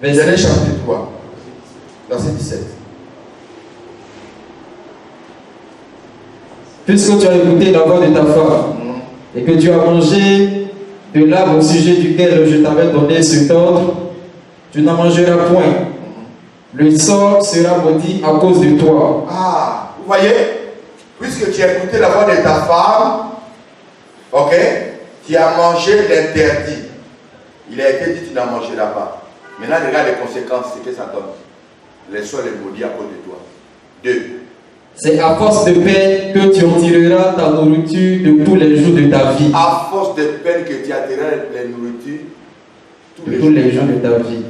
Genèse chapitre 3, verset 17. Puisque tu as écouté la voix de ta femme et que tu as mangé de l'arbre au sujet duquel je t'avais donné cet ordre, tu n'en mangeras point. Le sol sera maudit à cause de toi. Ah, vous voyez, puisque tu as écouté la voix de ta femme, ok, tu as mangé l'interdit. Il a été dit tu n'en mangeras pas. Maintenant, regarde les conséquences, ce que ça donne. Le sol est maudit à cause de toi. 2. C'est à force de peine que tu en tireras ta nourriture de tous les jours de ta vie. À force de peine que tu attireras la nourriture tous les jours de ta vie.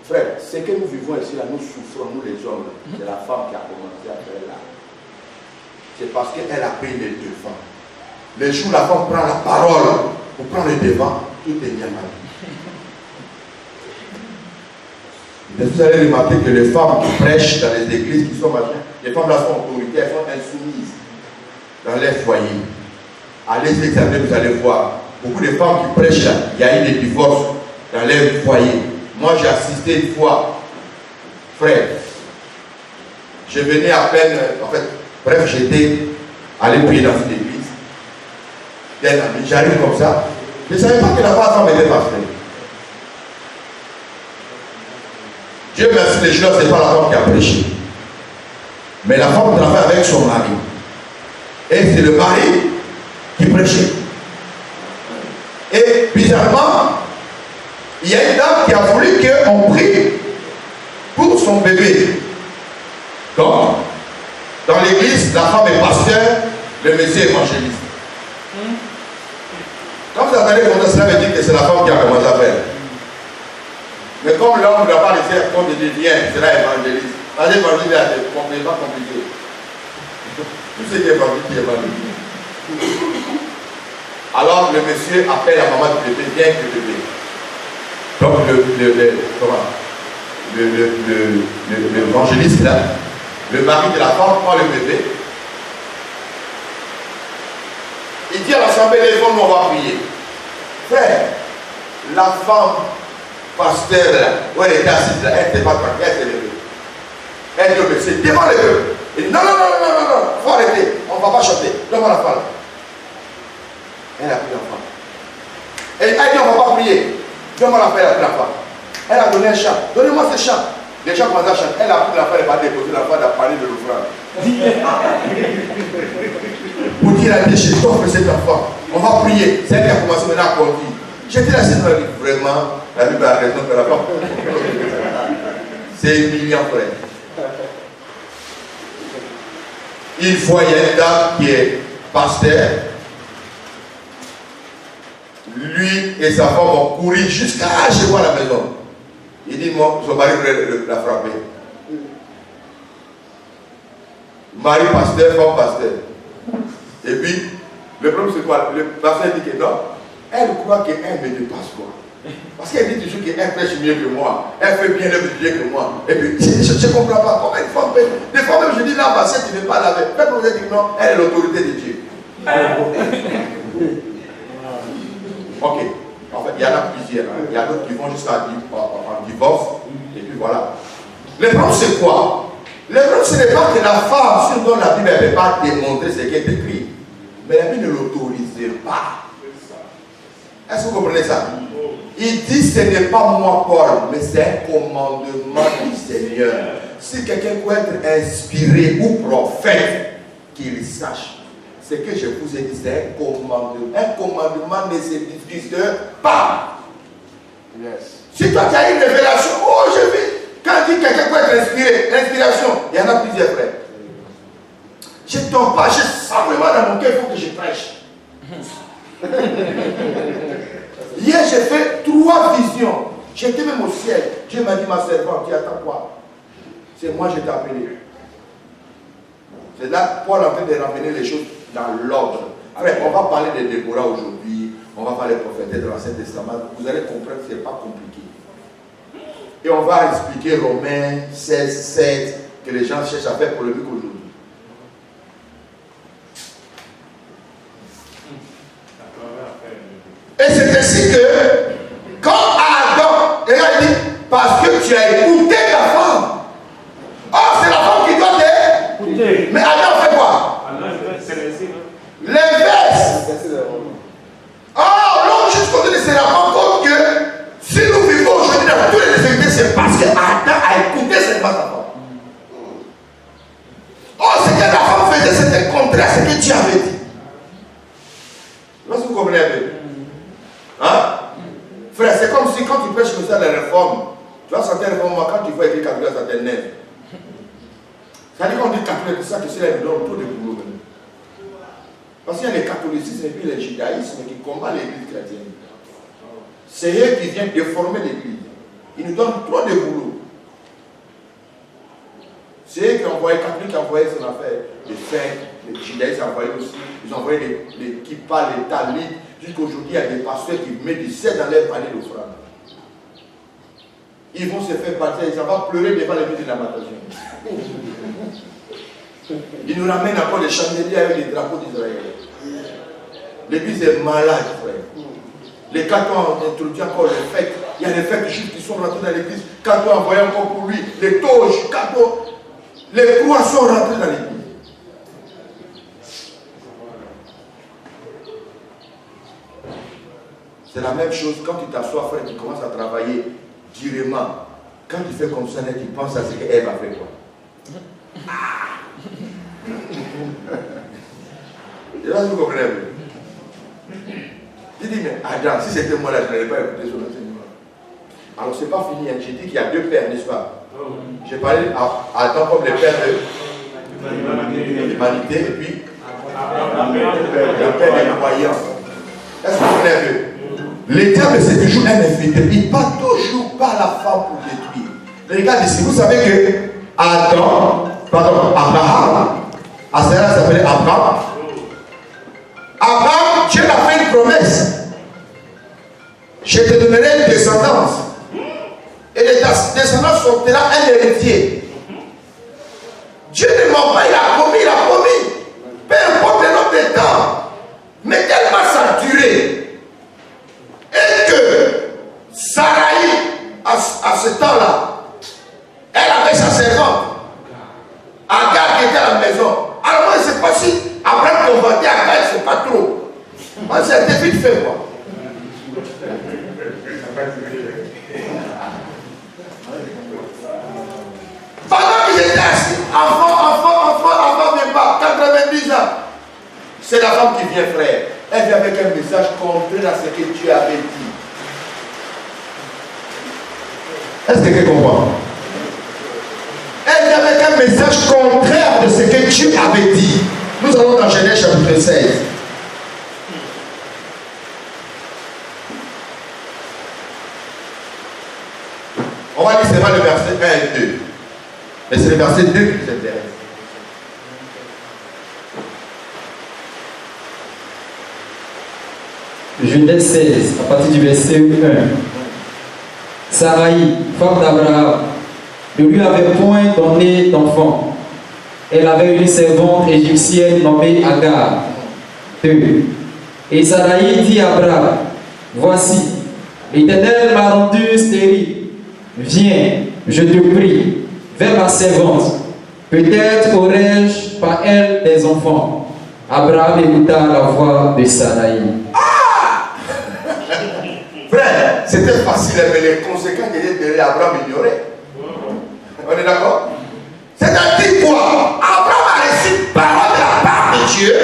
Frère, ce que nous vivons ici, là, nous souffrons, nous les hommes, c'est la femme qui a commencé à faire là. C'est parce qu'elle a pris les devants. Le jour où la femme prend la parole pour prendre le devant, tout est bien mal. Vous allez remarquer que les femmes qui prêchent dans les églises, qui sont machin, les femmes là sont autoritaires, elles sont insoumises dans les foyers. Allez examiner, vous allez voir. Beaucoup de femmes qui prêchent là, il y a eu des divorces dans les foyers. Moi j'ai assisté une fois, frère, je venais à peine, en fait, bref, j'étais allé prier dans une église, d'un ami, j'arrive comme ça, je ne savais pas que la femme était pasteur. Dieu merci, les gens, ce n'est pas la femme qui a prêché. Mais la femme travaille avec son mari. Et c'est le mari qui prêchait. Et bizarrement, il y a une dame qui a voulu qu'on prie pour son bébé. Donc, dans l'église, la femme est pasteur, le monsieur est évangéliste. Quand vous entendez comme ça, cela veut dire que c'est la femme qui a commencé à faire. Mais comme l'homme ne va pas laisser comme il dit, viens, c'est là évangéliste. Parce que l'évangile est complètement compliqué. Tout ce qui est évangile, qui est évangile. Alors le monsieur appelle la maman du bébé, viens avec le bébé. Donc l'évangéliste là, le mari de la femme prend le bébé. Il dit à l'assemblée, les femmes, on va prier. Frère, la femme pasteur là, où elle était assise là, elle n'était pas tranquille, elle s'est levée. Elle dit au monsieur, devant le peuple. Il dit non, il faut arrêter, on ne va pas chanter, donne-moi la femme. Elle a pris l'enfant. Elle dit on ne va pas prier, donne-moi la femme, elle a pris l'enfant. Elle a donné un chant, donnez-moi ce chant. Les gens commencent à chanter, elle a pris l'enfant, elle va déposer l'enfant dans le panier de l'offrande. Pour dire à Dieu, je t'offre cet enfant, on va prier. C'est elle qui a commencé maintenant à conduire. J'étais là, c'est vraiment, la Bible a raison que la femme. C'est humiliant, frère. Une fois, il y a une dame qui est pasteur. Lui et sa femme ont couru jusqu'à chez moi à la maison. Il dit, moi, son mari voulait la frapper. Mari pasteur, femme pasteur. Et puis, le problème c'est quoi? Le pasteur dit que non. Elle croit qu'elle me dépasse quoi. Parce qu'elle dit toujours qu'elle prêche mieux que moi. Elle fait bien le mieux que moi. Et puis, je ne comprends pas comment une femme fait. Des fois même, je dis là, ma sœur, tu ne veux pas laver. Même vous avez dit non, elle est l'autorité de Dieu. Ok. En fait, il y en a plusieurs. Hein. Il y a d'autres qui vont jusqu'à en divorce. Et puis voilà. Le problème, c'est quoi? Le problème, ce n'est pas que la femme, sur dont la Bible ne peut pas démontrer ce qui est écrit. Mais la Bible ne l'autorise pas. Est-ce que vous comprenez ça? Il dit ce n'est pas moi Paul, mais c'est un commandement du Seigneur. Si quelqu'un peut être inspiré ou prophète, qu'il sache. Ce que je vous ai dit, c'est un commandement. Un commandement ne se discute pas. Yes. Si toi tu as une révélation, oh je vis. Quand il dit quelqu'un peut être inspiré, l'inspiration, il y en a plusieurs frères. Je ne dors pas, je sens vraiment dans mon cœur, il faut que je prêche. Hier, j'ai fait 3 visions. J'étais même au ciel. Dieu m'a dit, ma servante, tu attends quoi? C'est moi, je t'ai appelé. C'est là, Paul est en train de ramener les choses dans l'ordre. Après, on va parler de Déborah aujourd'hui. On va parler de prophétie dans l'Ancien Testament. Vous allez comprendre que ce n'est pas compliqué. Et on va expliquer Romains 16, 7, que les gens cherchent à faire polémique aujourd'hui. Et c'est ainsi que, quand Adam, et là il dit, Parce que tu as écouté ta femme. Or, c'est la femme qui doit t'écouter. Mais Adam fait quoi? L'inverse. Or, l'homme jusqu'au bout ne se rend compte que si nous vivons aujourd'hui dans tous les difficultés, c'est parce que Adam a écouté cette femme. Or, ce que la femme faisait, c'était contraire à ce que Dieu avait dit. Est-ce que vous comprenez un peu? Hein? Frère, c'est comme si quand tu prêches comme ça la réforme, tu vas sentir la réforme, quand tu vois écrire catholique, ça t'énerve. C'est-à-dire qu'on dit catholique, c'est ça que c'est là, ils donnent trop de boulot. Parce qu'il y a les catholicismes et puis les judaïsmes qui combattent l'église chrétienne. C'est eux qui viennent déformer l'église. Ils nous donnent trop de boulot. C'est eux qui ont envoyé, les catholiques qui ont envoyé son affaire, les fêtes, les judaïstes ont envoyé aussi, ils ont envoyé les kippas, les talits. Jusqu'aujourd'hui, il y a des pasteurs qui mettent du sel dans leur panier d'offrande. Ils vont se faire baptiser, ils vont pleurer devant l'église de la Lamentation. Ils nous ramènent encore des chandeliers avec les drapeaux d'Israël. L'église est malade, frère. Les cathos ont introduit encore les fêtes. Il y a des fêtes juifs qui sont rentrés dans l'église. Cathos ont envoyé encore pour lui. Les toges, cathos. Les croix sont rentrées dans l'église. C'est la même chose quand tu t'assois, frère, tu commences à travailler durement. Quand tu fais comme ça, tu penses à ce qu'Ève a fait quoi. Je sais pas si vous comprenez. Je dis, mais Adam, si c'était moi là, je n'allais pas écouter son enseignement. Alors, c'est pas fini. Hein. J'ai dit qu'il y a deux pères, n'est-ce pas? J'ai parlé à Adam comme le père de l'humanité et puis le père des croyants. Est-ce que vous comprenez un peu? L'Éternel, c'est toujours un invité. Il ne parle toujours pas à la femme pour détruire. Regardez ici, vous savez que Abraham, à cela s'appelait Abraham. Abraham, Dieu a fait une promesse. Je te donnerai une descendance. Et les descendants sortira un héritier. Dieu ne ment pas, il a promis. Peu importe le nombre de temps. Mais tellement ça a duré. Et que Sarai, à ce temps-là, elle avait sa servante. Agar qui était à la maison. Alors moi, je ne sais pas si Abraham convoitait Agar, je ne sais pas trop. Moi, c'était vite fait, quoi. Pendant que j'étais assis, enfant, même pas, 90 ans, c'est la femme qui vient, frère. Elle vient avec un message contraire à ce que Dieu avait dit. Est-ce que quelqu'un comprend? Elle vient avec un message contraire de ce que Dieu avait dit. Nous allons dans Genèse chapitre 16. On va lire seulement le verset 1 et 2. Mais c'est le verset 2 qui nous intéresse. Genèse 16, à partir du verset 1. Sarai, femme d'Abraham, ne lui avait point donné d'enfant. Elle avait une servante égyptienne nommée Agar. 2. Et Sarai dit à Abraham, voici, l'Éternel m'a rendu stérile. Viens, je te prie, vers ma servante. Peut-être aurais-je par elle des enfants. Abraham écouta la voix de Sarai. Frère, c'était facile, mais les conséquences de Abraham ignoraient. On est d'accord? C'est-à-dire quoi? Abraham a reçu une parole de la part de Dieu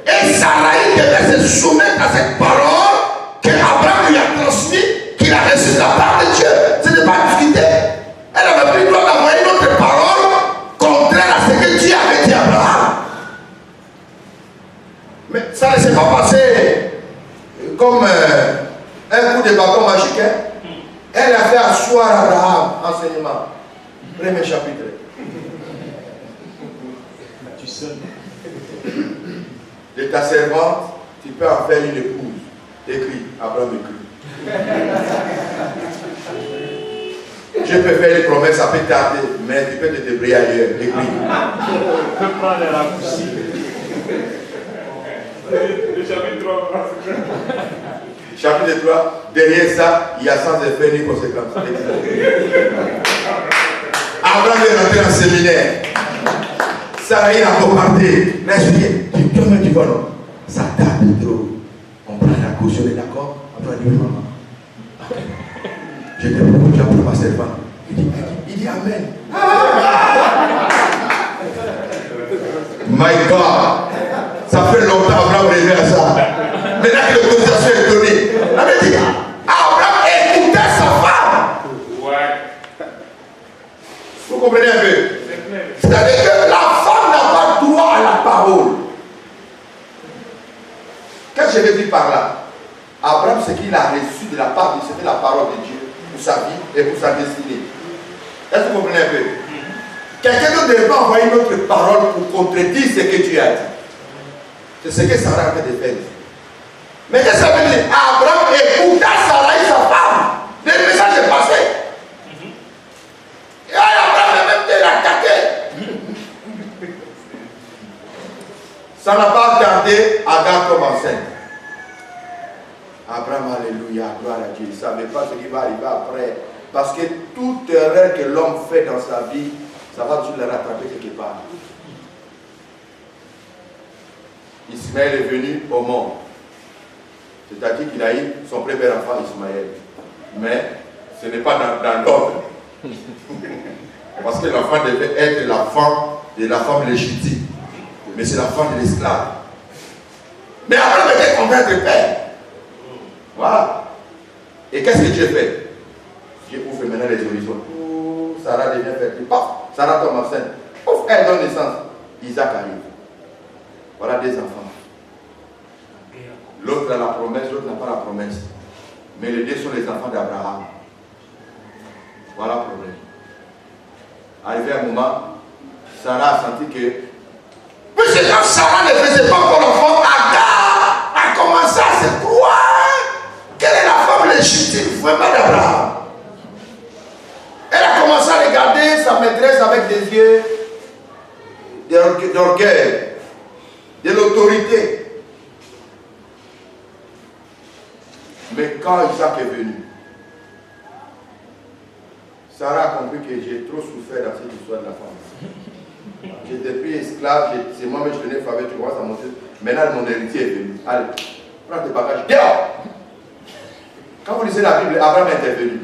et Sarai devait se soumettre à cette parole que Abraham lui a transmise, qu'il a reçue de la part de Dieu. Ce n'est pas discuté. Elle avait plus le droit d'avoir une autre parole contraire à ce que Dieu avait dit à Abraham. Mais ça ne s'est pas passé comme un coup de bâton magique. Hein? Elle a fait asseoir Abraham, enseignement. Premier chapitre. De ta servante, tu peux en faire une épouse. Écrit, Abraham écrit. Je peux faire une promesse, ça peut tarder, mais tu peux te débrouiller ailleurs. Écrit. Je peux prendre la raccourci. Le chapitre 3. Chapitre 3, derrière ça, il y a sans effet ni conséquence. Abraham est rentré en séminaire. Sarah il a bombardé. Là, je dis, tu vois, non? Ça tarde trop. On prend la caution, d'accord? Après, on dit, maman. Je te propose, tu as pour ma servante. Il dit Amen. My God. Ça fait longtemps Abraham rêvait à ça. Maintenant que l'autorisation est donnée, on avait dit Abraham écoutait sa femme. Ouais. Vous comprenez un peu? C'est-à-dire que la femme n'a pas droit à la parole. Qu'est-ce que je veux dire par là? Abraham, ce qu'il a reçu de la part de Dieu, c'était la parole de Dieu pour sa vie et pour sa destinée. Est-ce que vous comprenez un peu? Quelqu'un d'autre ne peut pas envoyer une autre parole pour contredire ce que Dieu a dit. C'est ce que Sarah a fait de faire. Mais qu'est-ce que ça veut dire? Abraham écouta Sarah et sa femme. Le message est passé. Et Abraham a même été attaqué. Ça n'a pas tardé Agar comme enceinte. Abraham, alléluia, gloire à Dieu. Il ne savait pas ce qui va arriver après. Parce que toute erreur que l'homme fait dans sa vie, ça va toujours le rattraper quelque part. Ismaël est venu au monde. C'est-à-dire qu'il a eu son premier enfant, Ismaël. Mais ce n'est pas dans l'ordre. Parce que l'enfant devait être l'enfant de la femme légitime. Mais c'est l'enfant de l'esclave. Mais Abraham était content de père. Voilà. Et qu'est-ce que Dieu fait? Dieu ouvre maintenant les horizons. Sarah devient fertile. Paf, Sarah tombe enceinte. Ouf, elle donne naissance. Isaac arrive. Voilà des enfants. L'autre a la promesse, l'autre n'a pas la promesse. Mais les deux sont les enfants d'Abraham. Voilà le problème. Arrivé un moment, Sarah a senti que, puisque quand Sarah ne faisait pas encore l'enfant, Agar a commencé à se croire qu'elle est la femme légitime vraiment d'Abraham. Elle a commencé à regarder sa maîtresse avec des yeux d'orgueil, de l'autorité. Mais quand Isaac est venu, Sarah a compris que j'ai trop souffert dans cette histoire de la femme. J'étais plus esclave, c'est moi-même je tenais faveur, tu commences à monter. Maintenant mon héritier est venu. Allez, prends tes bagages, dehors! Quand vous lisez la Bible, Abraham est intervenu.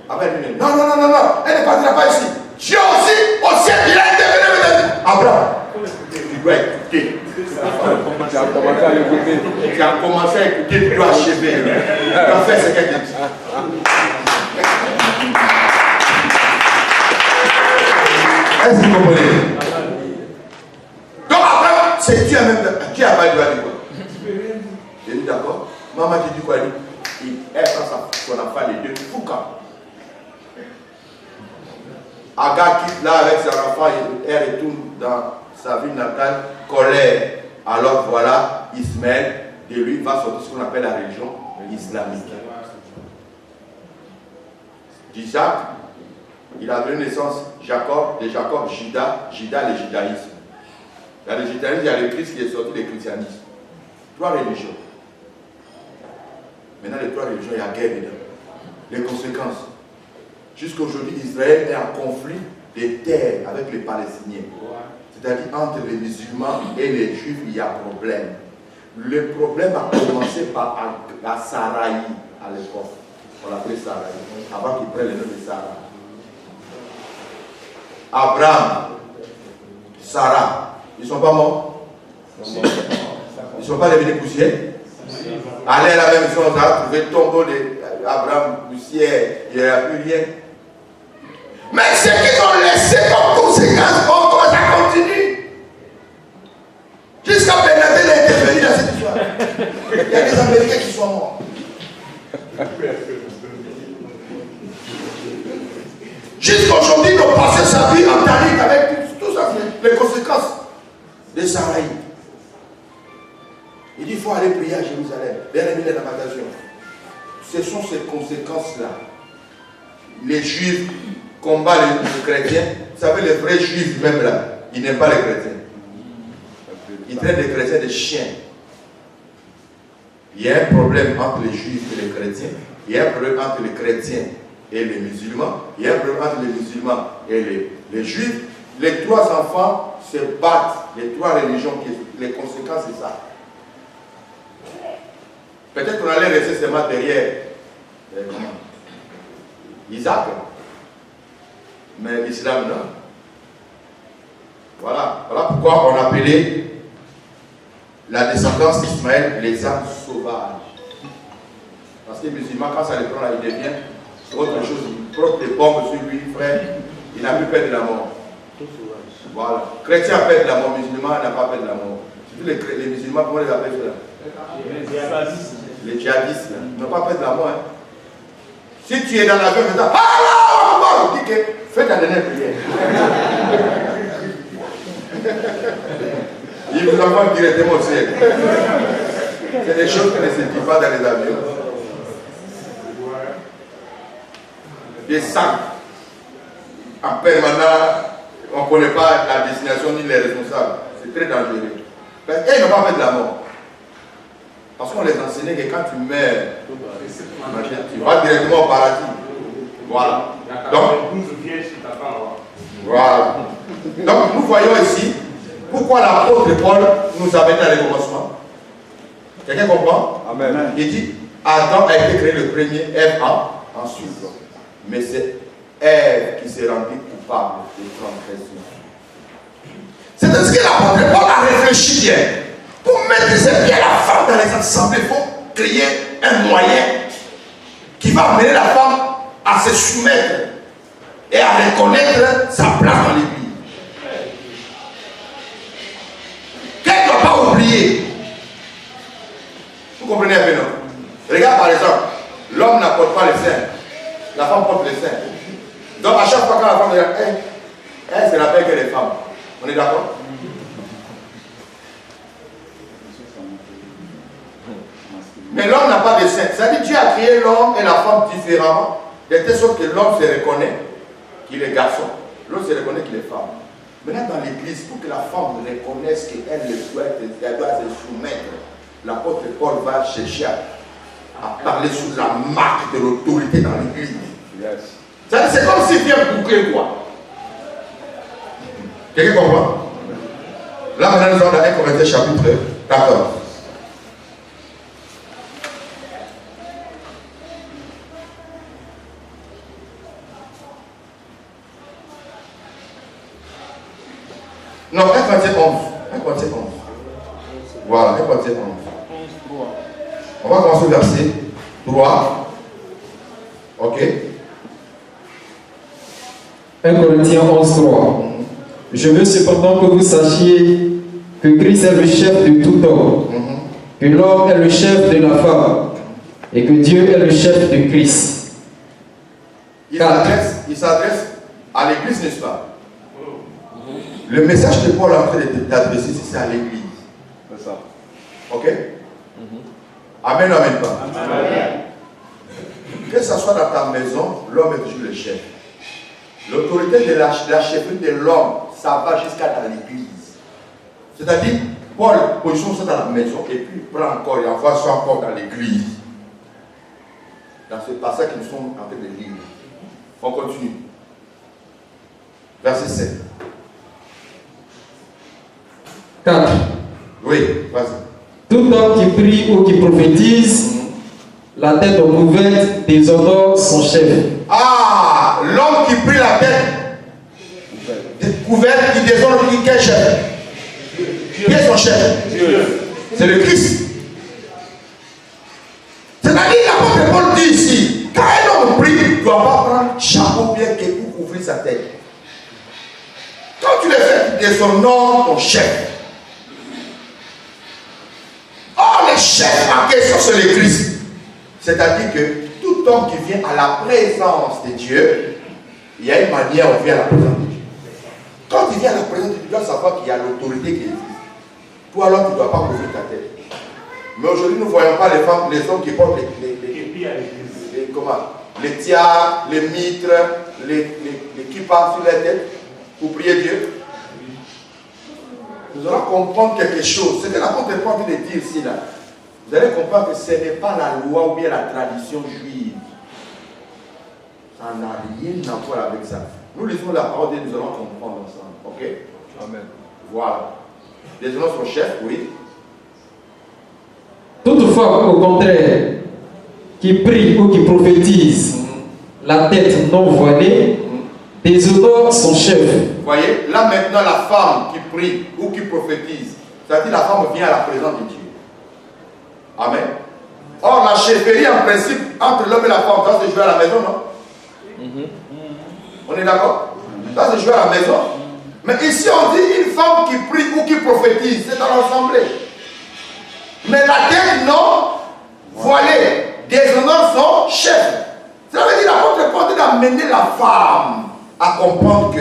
Abraham dit non, elle ne partira pas ici. Dieu aussi, au ciel, il a intervenu. Abraham, tu dois écouter. Tu as commencé à l'écouter. Tu as commencé à écouter, tu dois achever. Tu dois faire ce qu'elle te dit. Est-ce que vous comprenez? Donc Abraham, c'est Dieu même. Qui a pas dit quoi? J'ai dit d'accord. Maman, tu dis quoi? Elle prend son enfant, les deux, Fouca. Agar quitte là avec son enfant, elle retourne dans sa ville natale, colère. Alors voilà, Ismaël, de lui, va sortir ce qu'on appelle la religion islamique. D'Isaac, il a donné naissance Jacob, de Jacob, Juda, le judaïsme. Dans le judaïsme, il y a le Christ qui est sorti du christianisme. 3 religions. Maintenant, les 3 religions, il y a guerre dedans. Les conséquences. Jusqu'aujourd'hui, Israël est en conflit de terre avec les Palestiniens. C'est-à-dire entre les musulmans et les juifs, il y a problème. Le problème a commencé par la Saraï à l'époque. On l'appelait Saraï, avant qu'il prenne le nom de Sarah. Abraham, Sarah, ils ne sont pas morts? Ils ne sont pas devenus poussière? Allez à la même chose, on a trouvé le tombeau d'Abraham, poussière, il n'y a plus rien. Mais ce qu'ils ont laissé comme conséquence, encore ça continue. Jusqu'à Bernadette est intervenu dans cette histoire. Il y a des Américains qui sont morts. Jusqu'aujourd'hui, ils ont passé sa vie en Tariq avec tout ça, les conséquences de Sarah. Il dit il faut aller prier à Jérusalem. Bien-aimé de la bataillon. Ce sont ces conséquences-là. Les Juifs combattent les chrétiens. Vous savez, les vrais Juifs, même là, ils n'aiment pas les chrétiens. Ils traitent les chrétiens de chiens. Il y a un problème entre les juifs et les chrétiens. Il y a un problème entre les chrétiens et les musulmans. Il y a un problème entre les musulmans et les juifs. Les trois enfants se battent. Les trois religions, les conséquences, c'est ça. Peut-être qu'on allait rester seulement derrière Isaac. Mais l'islam, non. Voilà pourquoi on appelait la descendance d'Ismaël les âmes sauvages. Parce que les musulmans, quand ça les prend là, il devient autre chose. Il prend des bombes sur lui, frère. Il n'a plus peur de la mort. Voilà. Chrétien a peur de la mort, musulman n'a pas peur de la mort. Surtout les musulmans, comment les appelle cela? Les djihadistes, ils n'ont pas peur de la mort. Hein. Si tu es dans la vie, tu dis Allah, dis que fais ta dernière prière. Il vous envoie directement au ciel. C'est des choses qui ne se disent pas dans les avions. Des sacs en permanent, on ne connaît pas la destination ni les responsables. C'est très dangereux. Et ils n'ont pas fait de la mort. Parce qu'on les enseignait que quand tu meurs, tu vas directement au paradis. Voilà. Donc, voilà. Donc, nous voyons ici pourquoi l'apôtre Paul nous amène à recommencement. Quelqu'un comprend? Amen. Il dit Adam a été créé le premier, Ève ensuite. Mais c'est Ève qui s'est rendue coupable de transgression. C'est de ce que l'apôtre Paul a réfléchi bien. Pour maîtriser bien la femme dans les assemblées, il faut créer un moyen qui va amener la femme à se soumettre et à reconnaître sa place dans l'église. Qu'elle ne doit pas oublier. Vous comprenez un peu, non? Regarde par exemple, l'homme n'apporte pas les seins, la femme porte les seins. Donc à chaque fois que la femme dit, elle se rappelle qu'elle est femme. On est d'accord? Mais l'homme n'a pas de seins. C'est-à-dire que Dieu a créé l'homme et la femme différemment, de telle sorte que l'homme se reconnaît qu'il est garçon, l'autre se reconnaît qu'il est femme. Maintenant dans l'église, pour que la femme reconnaisse qu'elle le souhaite, elle doit se soumettre. L'apôtre Paul va chercher à parler sur la marque de l'autorité dans l'église. Yes. C'est comme s'il vient boucler quoi. Quelqu'un comprend? Là maintenant nous sommes dans 1 Corinthiens chapitre 14. Non, 1 Corinthiens 11. 1 Corinthiens 11. Voilà, 1 Corinthiens 11. On va commencer au verset 3. Ok. 1 Corinthiens 11, 3. Je veux cependant que vous sachiez que Christ est le chef de tout homme, que l'homme est le chef de la femme, et que Dieu est le chef de Christ. Il s'adresse à l'église, n'est-ce pas? Le message que Paul est en train d'adresser, c'est à l'église. C'est ça. Ok? Amen ou amen pas? Amen. Que ce soit dans ta maison, l'homme est toujours le chef. L'autorité de la chefferie de l'homme, ça va jusqu'à dans l'église. C'est-à-dire, Paul positionne ça dans la maison et puis il prend encore et envoie ça encore dans l'église. Dans ce passage que nous sommes en train de lire. On continue. Verset 7. 4. Oui, vas-y. Tout homme qui prie ou qui prophétise, la tête recouverte déshonore son chef. Ah, l'homme qui prie la tête couverte, il déshonore qui est chef. Qui est son chef? Dieu. C'est le Christ. C'est-à-dire, l'apôtre Paul dit ici, quand un homme prie, il ne doit pas prendre chapeau bien que pour couvrir sa tête. Quand tu le fais, tu déshonores ton chef. Or, le chef en question, c'est le Christ. C'est-à-dire que tout homme qui vient à la présence de Dieu, il y a une manière où on vient à la présence de Dieu. Quand tu viens à la présence de Dieu, tu dois savoir qu'il y a l'autorité qui existe. Toi, alors, tu ne dois pas couvrir ta tête. Mais aujourd'hui, nous ne voyons pas les femmes, les hommes qui portent les tiares, les mitres, les kippas sur la tête pour prier Dieu. Nous allons comprendre quelque chose. C'est que l'apôtre Paul vient de dire ici, là. Vous allez comprendre que ce n'est pas la loi ou bien la tradition juive. Ça n'a rien à voir avec ça. Nous lisons la parole de Dieu, nous allons comprendre ensemble. Ok? Amen. Voilà. Les gens sont chefs, oui. Toutefois, au contraire, qui prie ou qui prophétise la tête non voilée, déshonore son chef. Vous voyez, là maintenant, la femme qui prie ou qui prophétise, c'est-à-dire la femme vient à la présence de Dieu. Amen. Or, la chefferie, en principe, entre l'homme et la femme, ça se joue à la maison, non? On est d'accord? Ça se joue à la maison. Mais ici, on dit une femme qui prie ou qui prophétise, c'est dans l'assemblée. Mais la tête non voilée, déshonore son chef. Cela veut dire l'apôtre Paul est d'amener la femme à comprendre que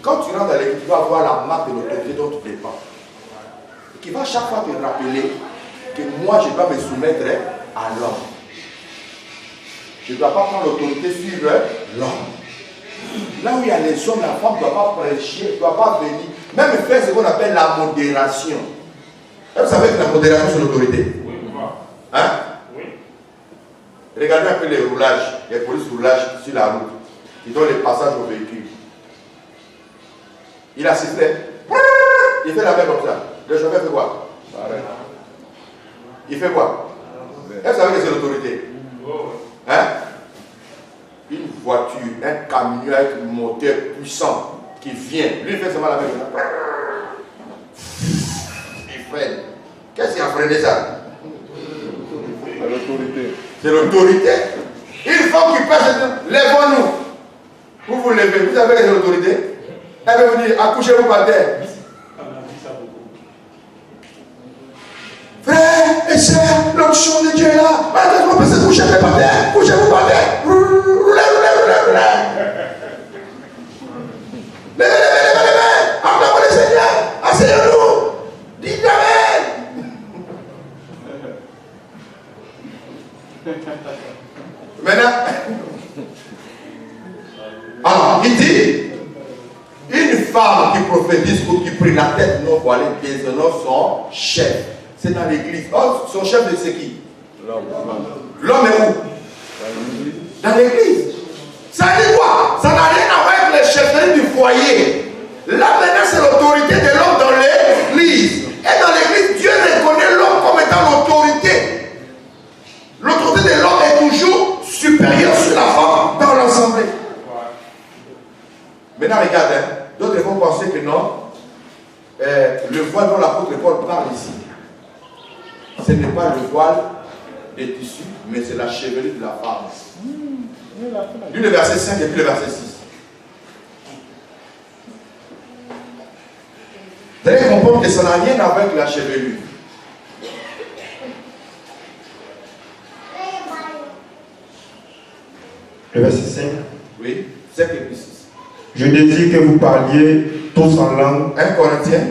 quand tu rentres dans l'église, tu vas avoir la marque de l'autorité dont tu dépends. Qui va chaque fois te rappeler que moi, je dois me soumettre à l'homme. Je ne dois pas prendre l'autorité sur l'homme. Là où il y a les hommes, la femme ne doit pas prêcher, ne doit pas venir. Même faire ce qu'on appelle la modération. Vous savez que la modération, c'est l'autorité. Oui. Hein? Oui. Regardez un peu les roulages, les polices roulages sur la route. Ils donnent les passages au véhicule. Il a sifflé. Il fait la main comme ça. Le chauffeur fait quoi? Il fait quoi? Vous savez que c'est l'autorité. Hein? Une voiture, un camion avec un moteur puissant qui vient. Lui, il fait seulement la main comme ça. Il freine. Qu'est-ce qui a freiné ça? C'est l'autorité. C'est l'autorité. Une femme qui passe, lèvons-nous. Vous vous levez, vous savez que c'est l'autorité. Elle va vous dire, accouchez-vous par terre. Frère et sœur, l'onction de Dieu est là. Maintenant, on peut se coucher par terre. Couchez-vous par terre. Roulez. Levez. Acclamons le Seigneur. Asseyons-nous. Dites Amen. Maintenant, alors, il dit, une femme qui prophétise ou qui prie la tête non voilée déshonore son chef. C'est dans l'église. Oh, son chef, c'est qui? L'homme. L'homme est où? Dans l'église. Ça dit quoi? Ça n'a rien à voir avec les chefferies du foyer. Là maintenant, c'est l'autorité de l'homme dans l'église. Et dans l'église, Dieu reconnaît l'homme comme étant l'autorité. L'autorité de l'homme est toujours supérieure sur la femme dans l'assemblée. Maintenant, regarde, hein. D'autres vont penser que non. Le voile dont l'apôtre Paul parle ici, ce n'est pas le voile des tissus, mais c'est la chevelure de la femme. Lui, le verset 5 et puis le verset 6. Vous allez comprendre que ça n'a rien à voir avec la chevelure. Le verset 5. Oui, 5 et puis 6. Je désire que vous parliez tous en langue. 1 Corinthiens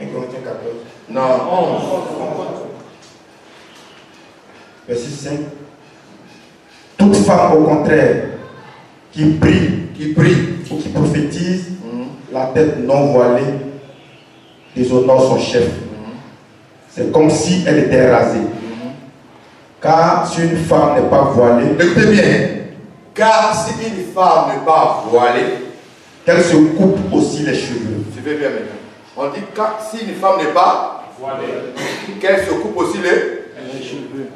1 Corinthiens 14. Non, 11. Verset 5. Toute femme, au contraire, qui prie ou qui prophétise, la tête non voilée, déshonore son chef. C'est comme si elle était rasée. Car si une femme n'est pas voilée, Écoutez bien, car si une femme n'est pas voilée, qu'elle se coupe aussi les cheveux. suivez bien maintenant. On dit car si une femme n'est pas voilée, qu'elle se coupe aussi les cheveux.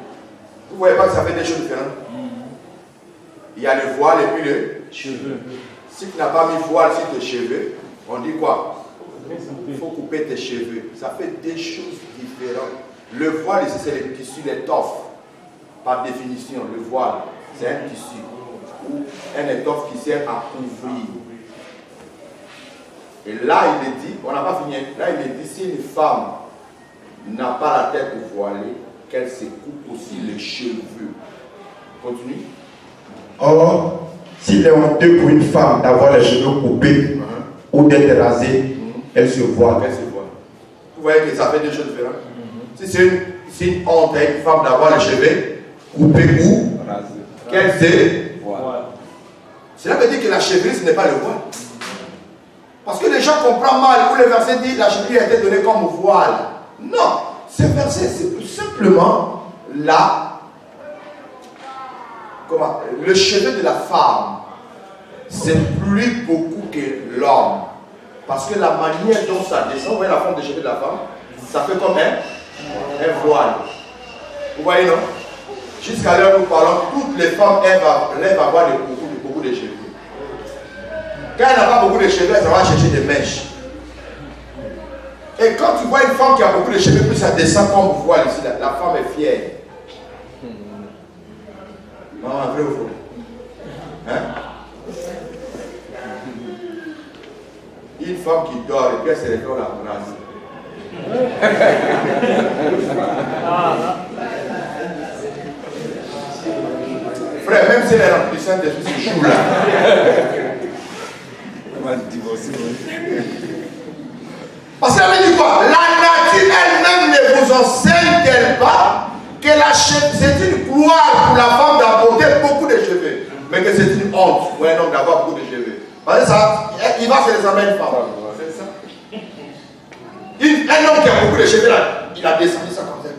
Vous voyez pas que ça fait des choses différentes? Il y a le voile et puis le cheveux. Si tu n'as pas mis voile sur tes cheveux, on dit quoi? Il faut couper tes cheveux. Ça fait des choses différentes. Le voile ici, c'est le tissu, l'étoffe. Par définition, le voile, c'est un tissu ou un étoffe qui sert à couvrir. Et là, il est dit, on n'a pas fini, là, il est dit, si une femme n'a pas la tête voilée, qu'elle se coupe aussi les cheveux. Continue. Or, s'il est honteux pour une femme d'avoir les cheveux coupés ou d'être rasée, elle se voile. Elle se voile. Vous voyez que ça fait des choses différentes. Si c'est une honte à une femme d'avoir les cheveux coupés ou qu'elle se voile. Cela veut dire que la chevelure, ce n'est pas le voile. Parce que les gens comprennent mal où le verset dit la chevelure a été donnée comme voile. Non, ce verset, c'est tout simplement le cheveu de la femme, c'est plus beaucoup que l'homme. Parce que la manière dont ça descend, vous voyez la forme des cheveux de la femme, ça fait comme un voile. Vous voyez, non? Jusqu'à l'heure où nous parlons, toutes les femmes elles vont avoir beaucoup de cheveux. Quand elle n'a pas beaucoup de cheveux, elle va chercher des mèches. Et quand tu vois une femme qui a beaucoup de cheveux, puis ça descend comme voile ici, la femme est fière. Non, vrai ou faux? Hein? Une femme qui dort et puis elle se réveille, on la menace. Frère, même si elle est remplissante de tous ces choux-là. On va divorcer. Parce qu'elle veut dire quoi? La nature elle-même ne vous enseigne-t-elle pas que c'est une gloire pour la femme d'apporter beaucoup de cheveux, mais que c'est une honte pour un homme d'avoir beaucoup de cheveux. Parce que ça, il va se ressembler à une femme. C'est ça. Un homme qui a beaucoup de cheveux, là, il a descendu ça comme ça.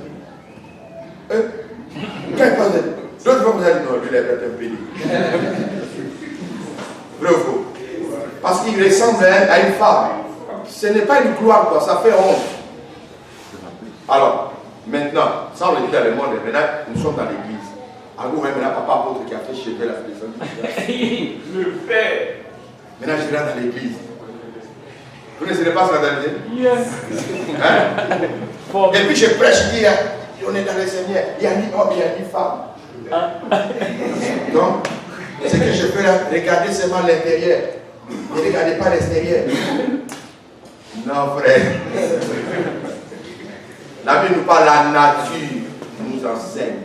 Quand il passe d'autres fois, vous allez dire non, lui, il est un pédé. Vrai ou faux? Parce qu'il ressemble à une femme. Ce n'est pas une gloire, quoi, ça fait honte. Alors, maintenant, ça on le dit dans le monde, maintenant nous sommes dans l'église. En gros, maintenant, papa apôtre qui a fait cheveux la descendue. Le fait. Maintenant, je rentre dans l'église. Vous ne savez pas ce qu'on a dit? Yes. Hein? Et puis je prêche, je dis, on est dans le Seigneur, il y a ni homme, il y a ni femme. Donc, ce que je fais là, regardez seulement l'intérieur. Ne regardez pas l'extérieur. Non, frère. La Bible nous parle, la nature nous enseigne.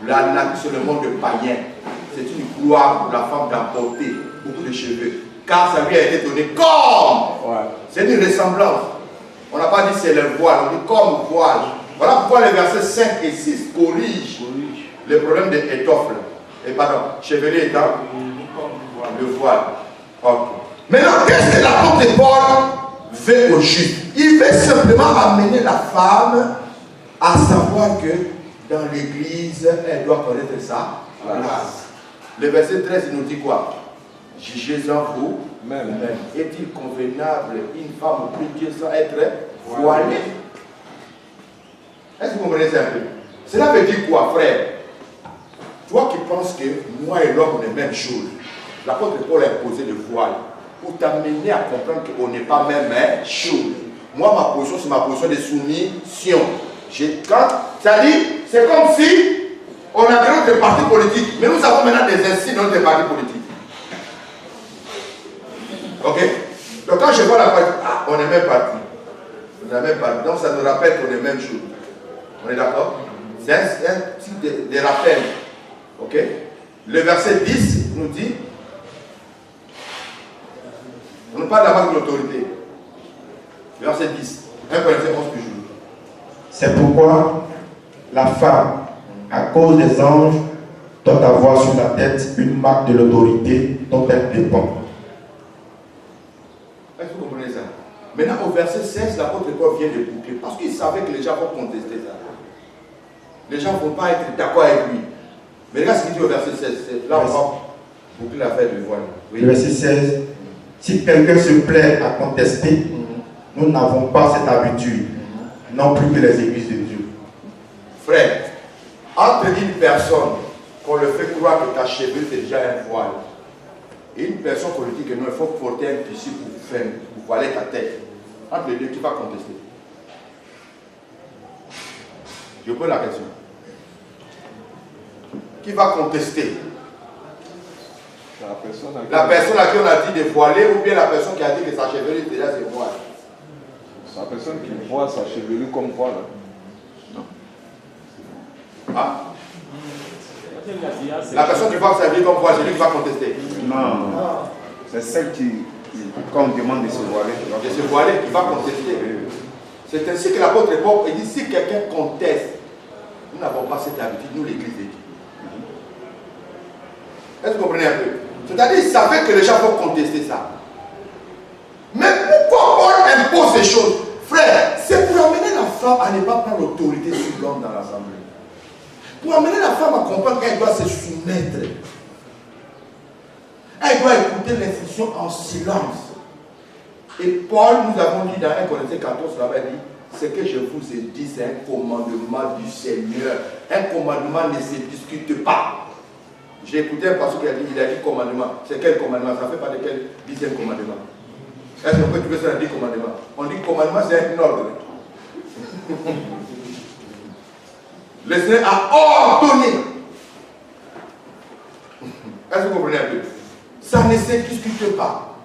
La nature, c'est le monde païen. C'est une gloire pour la femme d'emporter beaucoup de cheveux. Car ça lui a été donné comme. Ouais. C'est une ressemblance. On n'a pas dit c'est le voile, on dit comme voile. Voilà pourquoi les versets 5 et 6 corrigent le problème de étoffe. Et pardon, chevelu étant le voile. Okay. Maintenant, qu'est-ce que l'apôtre Paul fait au juif? Il veut simplement amener la femme à savoir que dans l'église, elle doit connaître sa place. Le verset 13, il nous dit quoi? Jugez-en vous même. Est-il convenable une femme prier sans être voilée? Est-ce que vous comprenez ça un peu? Cela veut dire quoi, frère? Toi qui penses que moi et l'homme, on est la même chose, l'apôtre Paul a imposé le voile pour t'amener à comprendre qu'on n'est pas même chose. Moi, ma position, c'est ma position de soumission. C'est-à-dire, c'est comme si on avait notre parti politique, mais nous avons maintenant des insignes dans notre parti politique. Ok? Donc quand je vois la partie, on est même parti. On est même parti. Donc ça nous rappelle qu'on est même chose. On est d'accord? C'est un type de rappel. Ok? Le verset 10 nous dit, on nous parle de la marque de l'autorité. Verset 10. 1 Corinthiens 11 toujours. C'est pourquoi la femme, à cause des anges, doit avoir sur la tête une marque de l'autorité dont elle dépend. Est-ce que vous comprenez ça? Maintenant, au verset 16, l'apôtre Paul vient de boucler. Parce qu'il savait que les gens vont contester ça. Les gens ne vont pas être d'accord avec lui. Mais regarde ce qu'il dit au verset 16. Là, on va boucler l'affaire du voile. Oui. Le verset 16. Si quelqu'un se plaît à contester, nous n'avons pas cette habitude, non plus que les églises de Dieu. Frère, entre une personne qu'on le fait croire que ta cheveux c'est déjà un voile, et une personne qu'on lui dit que non, il faut porter un tissu pour voiler ta tête, entre les deux, qui va contester? Je pose la question. Qui va contester? La personne à qui on a dit de voiler, ou bien la personne qui a dit que sa chevelure déjà c'est voile? La personne qui voit sa chevelure comme voile. Non. Ah? La personne qui voit sa chevelure comme voile, c'est lui qui va contester? Non. C'est celle qui, quand on demande de se voiler, qui va contester. C'est ainsi que l'apôtre Paul dit, si quelqu'un conteste, nous n'avons pas cette habitude, nous l'église de Dieu. Est-ce que vous comprenez un peu? C'est-à-dire, il savait que les gens vont contester ça. Mais pourquoi Paul impose ces choses? Frère, c'est pour amener la femme à ne pas prendre l'autorité sur l'homme dans l'assemblée. Pour amener la femme à comprendre qu'elle doit se soumettre. Elle doit écouter l'instruction en silence. Et Paul, nous avons lu dans 1 Corinthiens 14, cela va dire, ce que je vous ai dit, c'est un commandement du Seigneur. Un commandement ne se discute pas. J'ai écouté un pasteur qui a dit, commandement. C'est quel commandement? Ça fait pas de quel 10e commandement? Est-ce qu'on peut trouver ça dans 10 commandements? On dit commandement, c'est un ordre. Le Seigneur a ordonné. Est-ce que vous comprenez un peu? Ça ne se discute pas.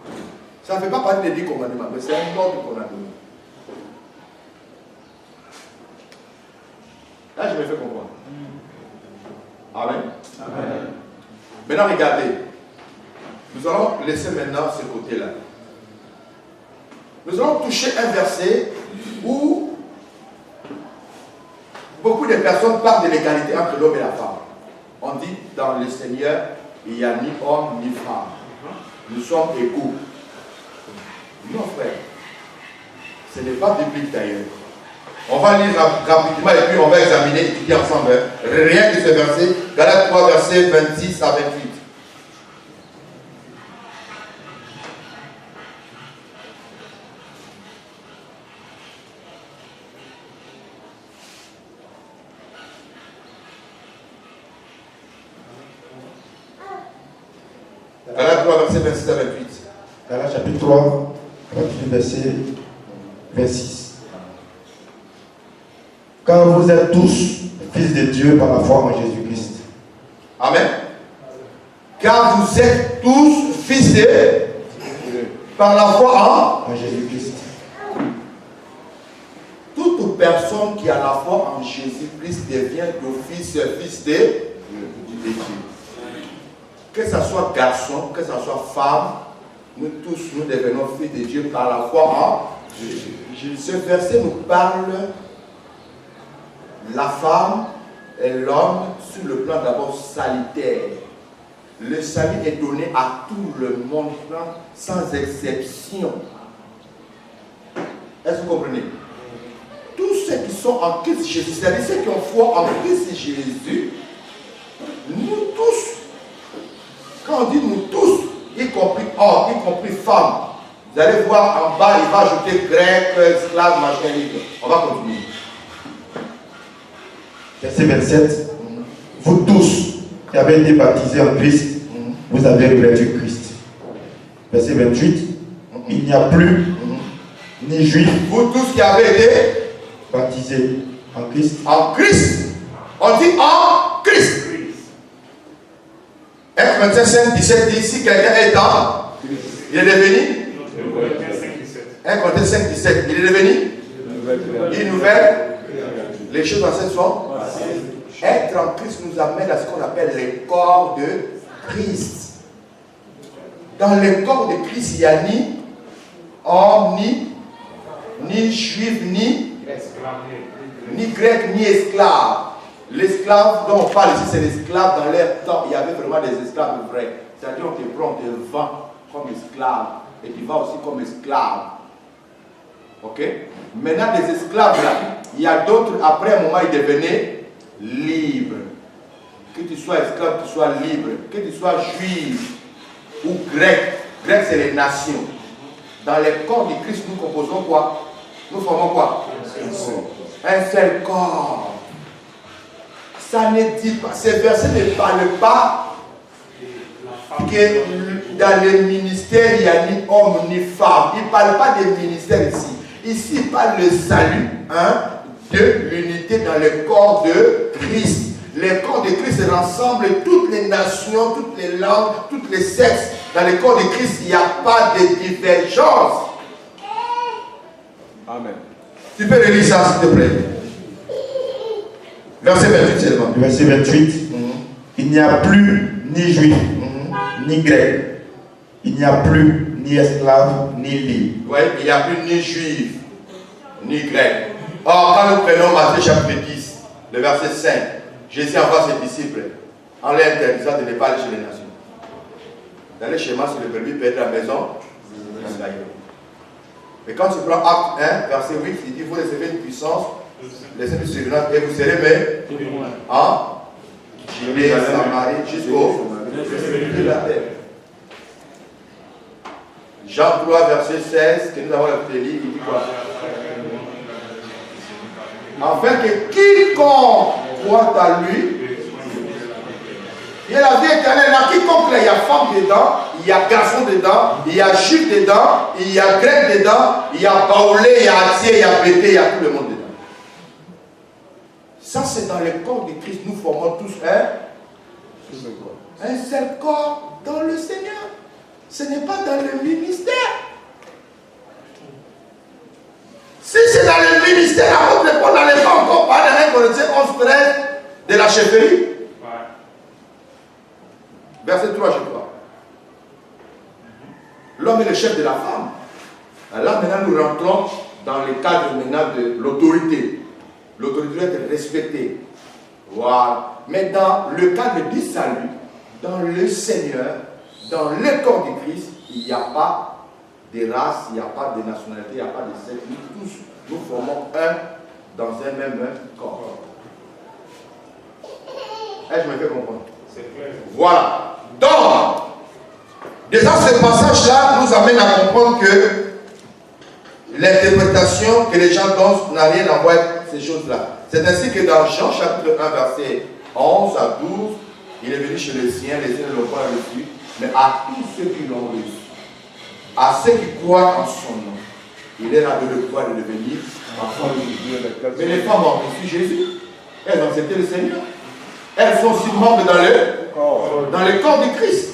Ça ne fait pas partie des 10 commandements, mais c'est un ordre qu'on a donné. Là, je me fais comprendre. Amen. Amen. Maintenant, regardez. Nous allons laisser maintenant ce côté-là. Nous allons toucher un verset où beaucoup de personnes parlent de l'égalité entre l'homme et la femme. On dit dans le Seigneur, il n'y a ni homme ni femme. Nous sommes égaux. Non, frère. Ce n'est pas biblique d'ailleurs. On va lire rapidement et puis on va examiner, étudier ensemble. Rien que ce verset, Galates 3, versets 26 à 28. Galates 3, versets 26 à 28. Galates chapitre 3, verset 26. Car vous êtes tous fils de Dieu par la foi en Jésus-Christ. Amen. Car vous êtes tous fils de Dieu par la foi en Jésus-Christ. Toute personne qui a la foi en Jésus-Christ devient d'office fils de Dieu. Que ce soit garçon, que ce soit femme, nous tous, nous devenons fils de Dieu par la foi en Jésus. Ce verset nous parle la femme et l'homme sur le plan d'abord salutaire. Le salut est donné à tout le monde sans exception. Est-ce que vous comprenez? Tous ceux qui sont en Christ Jésus, c'est-à-dire ceux qui ont foi en Christ Jésus, nous tous, quand on dit nous tous, y compris hommes, y compris femmes, vous allez voir en bas, il va ajouter grec, esclave, machin, libre. On va continuer. Verset 27. Vous tous qui avez été baptisés en Christ, vous avez revêtu Christ. Verset 28. Il n'y a plus ni juif. Vous tous qui avez été baptisés en Christ. En Christ. On dit en Christ. 1 Corinthiens 5, 17 dit si quelqu'un est en Christ, il est devenu 1 Corinthiens 5, 17. Il est devenu une nouvelle. Les choses anciennes sont. Être en Christ nous amène à ce qu'on appelle les corps de Christ. Dans le corps de Christ, il n'y a ni homme, ni juif, ni grec, ni esclave. L'esclave dont on parle ici, c'est l'esclave dans leur temps. Il y avait vraiment des esclaves vrais. C'est-à-dire on te prend, on te vend comme esclave. Et tu vas aussi comme esclave. Ok? Maintenant, des esclaves là, il y a d'autres, après un moment, ils devenaient libres. Que tu sois esclave, que tu sois libre. Que tu sois juif ou grec. Grec, c'est les nations. Dans le corps du Christ, nous composons quoi? Nous formons quoi? Un seul corps. Ça ne dit pas, ces versets ne parlent pas que dans le ministère, il n'y a ni homme ni femme. Il ne parle pas des ministères ici. Ici, il parle le salut de l'unité dans le corps de Christ. Le corps de Christ rassemble toutes les nations, toutes les langues, tous les sexes. Dans le corps de Christ, il n'y a pas de divergence. Amen. Tu peux relire ça, s'il te plaît. Verset 28 seulement. Verset 28. Il n'y a plus ni juif, ni grec. Il n'y a plus ni esclave, ni libre. Oui, il n'y a plus ni juif, ni grec. Or, quand nous prenons Matthieu chapitre 10, le verset 5, Jésus envoie ses disciples en leur interdisant de ne pas aller chez les nations. D'aller chez moi sur le permis peut être à la maison. Mais quand tu prends Acte 1, verset 8, il dit vous recevez une puissance, les Saints survenant et vous serez mes Judée, Samarie, jusqu'au de la terre. Jean 3, verset 16, que nous avons écouté, il dit quoi? Afin que quiconque croit à lui, il y a la vie éternelle. Là, quiconque, il y a femme dedans, il y a garçon dedans, il y a juif dedans, il y a grec dedans, il y a baoulé, il y a atier, il y a bété, il y a tout le monde dedans. Ça, c'est dans le corps de Christ. Nous formons tous un seul corps dans le Seigneur. Ce n'est pas dans le ministère. Si c'est dans le ministère, à votre époque, n'allez pas encore parler dans 1 Corinthiens 11:13 de la chefferie. Verset 3, je crois. L'homme est le chef de la femme. Là, maintenant, nous rentrons dans le cadre maintenant de l'autorité. L'autorité doit être respectée. Voilà. Mais dans le cadre du salut, dans le Seigneur, dans le corps du Christ, il n'y a pas de race, il n'y a pas de nationalité, il n'y a pas de sexe. Nous tous, nous formons un dans un même corps. Est-ce que je me fais comprendre? Voilà. Donc, déjà ce passage-là nous amène à comprendre que l'interprétation que les gens donnent n'a rien à voir avec ces choses-là. C'est ainsi que dans Jean chapitre 1, verset 11 à 12, il est venu chez les siens ne l'ont pas reçu, mais à tous ceux qui l'ont reçu, à ceux qui croient en son nom, il est là de le pouvoir de devenir enfant de Dieu. Mais les femmes ont reçu Jésus, elles ont accepté le Seigneur. Elles sont aussi membres dans le corps du Christ.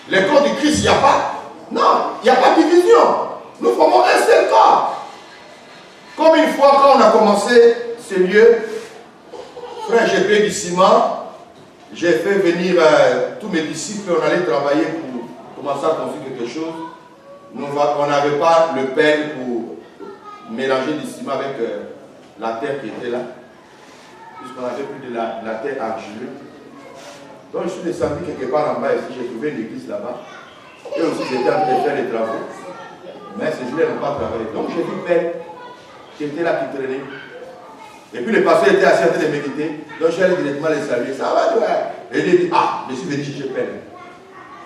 Le corps du Christ, il n'y a pas. Non, il n'y a pas de division. Nous formons un seul corps. Comme une fois, quand on a commencé ce lieu, frère, j'ai payé du ciment, j'ai fait venir tous mes disciples, on allait travailler pour commencer à construire quelque chose. On n'avait pas le pelle pour mélanger du ciment avec la terre qui était là, puisqu'on n'avait plus de la terre argileuse. Donc je suis descendu quelque part en bas ici, j'ai trouvé une église là-bas. Et aussi j'étais en train de faire les travaux. Mais ces jours-là, ils n'ont pas travaillé. Donc j'ai vu Père qui était là, qui traînait. Et puis le pasteur était assis en train de méditer. Donc je suis allé directement les saluer. Ça va, toi? Et il dit, ah, je suis venu chercher Père.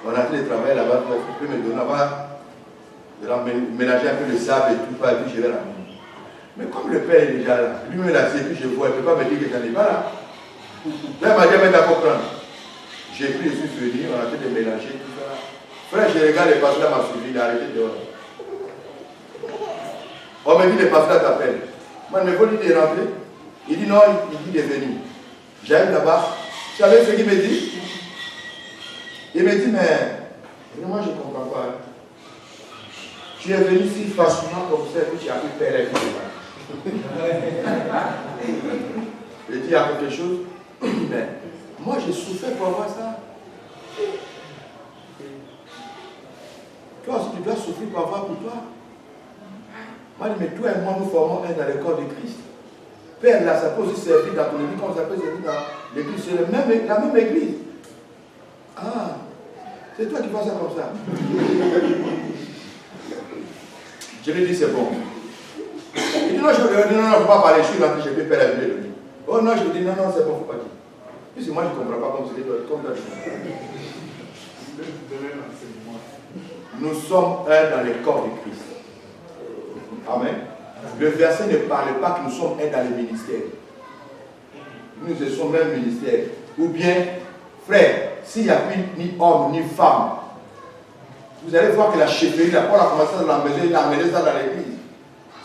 On a fait le travail là-bas, tu peux me donner là-bas. Mélanger un peu le sable et tout, et puis je vais là. Mais comme le Père est déjà là, lui-même là, et puis je vois, il ne peut pas me dire que ça n'est pas là. Là, il m'a dit, mais t'as comprendre. J'ai pris, je suis venu, on a fait de mélanger tout ça. Frère, je regarde le pasteur m'a suivi, il a arrêté dehors. On me dit, le pasteur t'appelle. Moi, il me faut lui de rentrer. Il dit non, il dit de venir. J'arrive là-bas. Tu savez ce qu'il me dit? Il me dit, mais moi je ne comprends pas. Tu es venu si facilement comme ça, et puis tu as pu faire la vie. Il dit, il y a quelque chose. Mais moi j'ai souffert pour avoir ça. Toi aussi tu dois souffrir pour avoir pour toi. Moi je dis, mais toi et moi nous formons un dans le corps de Christ. Père là, ça peut aussi servir dans ton église, comme ça peut servir dans l'église, c'est la même église. Ah, c'est toi qui fais ça comme ça. Je lui dis c'est bon. Il dit non, je ne peux pas parler, je suis rentré, je peux faire la vie de lui. Oh non, je lui dis non, c'est bon, il ne faut pas dire. Puisque moi je ne comprends pas comme c'était comme ça. Nous sommes un dans le corps de Christ. Amen. Le verset ne parle pas que nous sommes un dans le ministère. Nous sommes un ministère. Ou bien, frère, s'il n'y a plus ni homme ni femme, vous allez voir que la chefferie, la Paul a commencé dans la maison, il a amené ça dans l'église.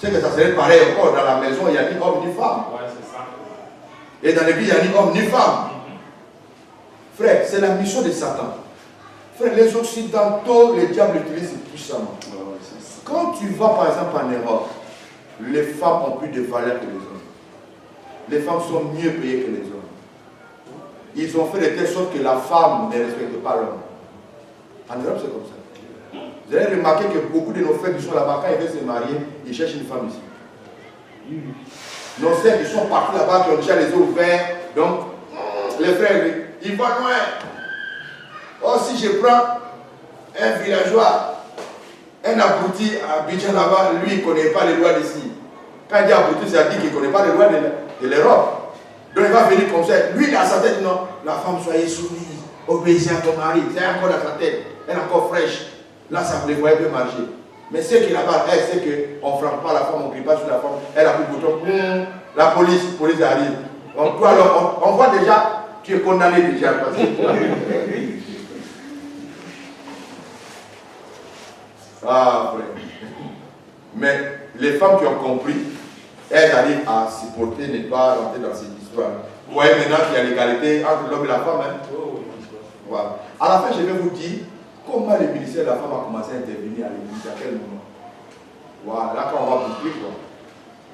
C'est que ça serait pareil encore. Dans la maison, il n'y a ni homme ni femme. Ouais, c'est ça. Et dans l'église, il n'y a ni homme ni femme. Frère, c'est la mission de Satan. Frère, les occidentaux, le diable utilise puissamment. Quand tu vas par exemple en Europe, les femmes ont plus de valeur que les hommes. Les femmes sont mieux payées que les hommes. Ils ont fait de telle sorte que la femme ne respecte pas l'homme. En Europe, c'est comme ça. Vous allez remarquer que beaucoup de nos frères qui sont là-bas, quand ils veulent se marier, ils cherchent une femme ici. Nos frères qui sont partis là-bas, qui ont déjà les yeux ouverts, donc, les frères, ils vont loin. Oh, si je prends un villageois, un abruti à Abidjan là-bas, lui, il ne connaît pas les lois d'ici. Quand il dit abruti, ça dit qu'il ne connaît pas les lois de l'Europe. Donc il va venir comme ça. Lui, il a sa tête, non. La femme, soyez soumise, obéissez à ton mari. C'est encore dans sa tête. Elle est encore fraîche. Là, ça ne peut marcher. Mais ce qui est là-bas, elle sait qu'on ne frappe pas la femme, on ne crie pas sur la femme. Elle a pris le bouton. La police arrive. Toi, alors, on voit déjà, tu es condamné déjà. Parce que... ah, vrai. Mais les femmes qui ont compris, elles arrivent à supporter, ne pas rentrer dans cette histoire. Vous voyez maintenant qu'il y a l'égalité entre l'homme et la femme. Hein? Voilà. À la fin, je vais vous dire comment le ministère de la femme a commencé à intervenir à l'église, à quel moment. Voilà, là quand on va boucler, quoi.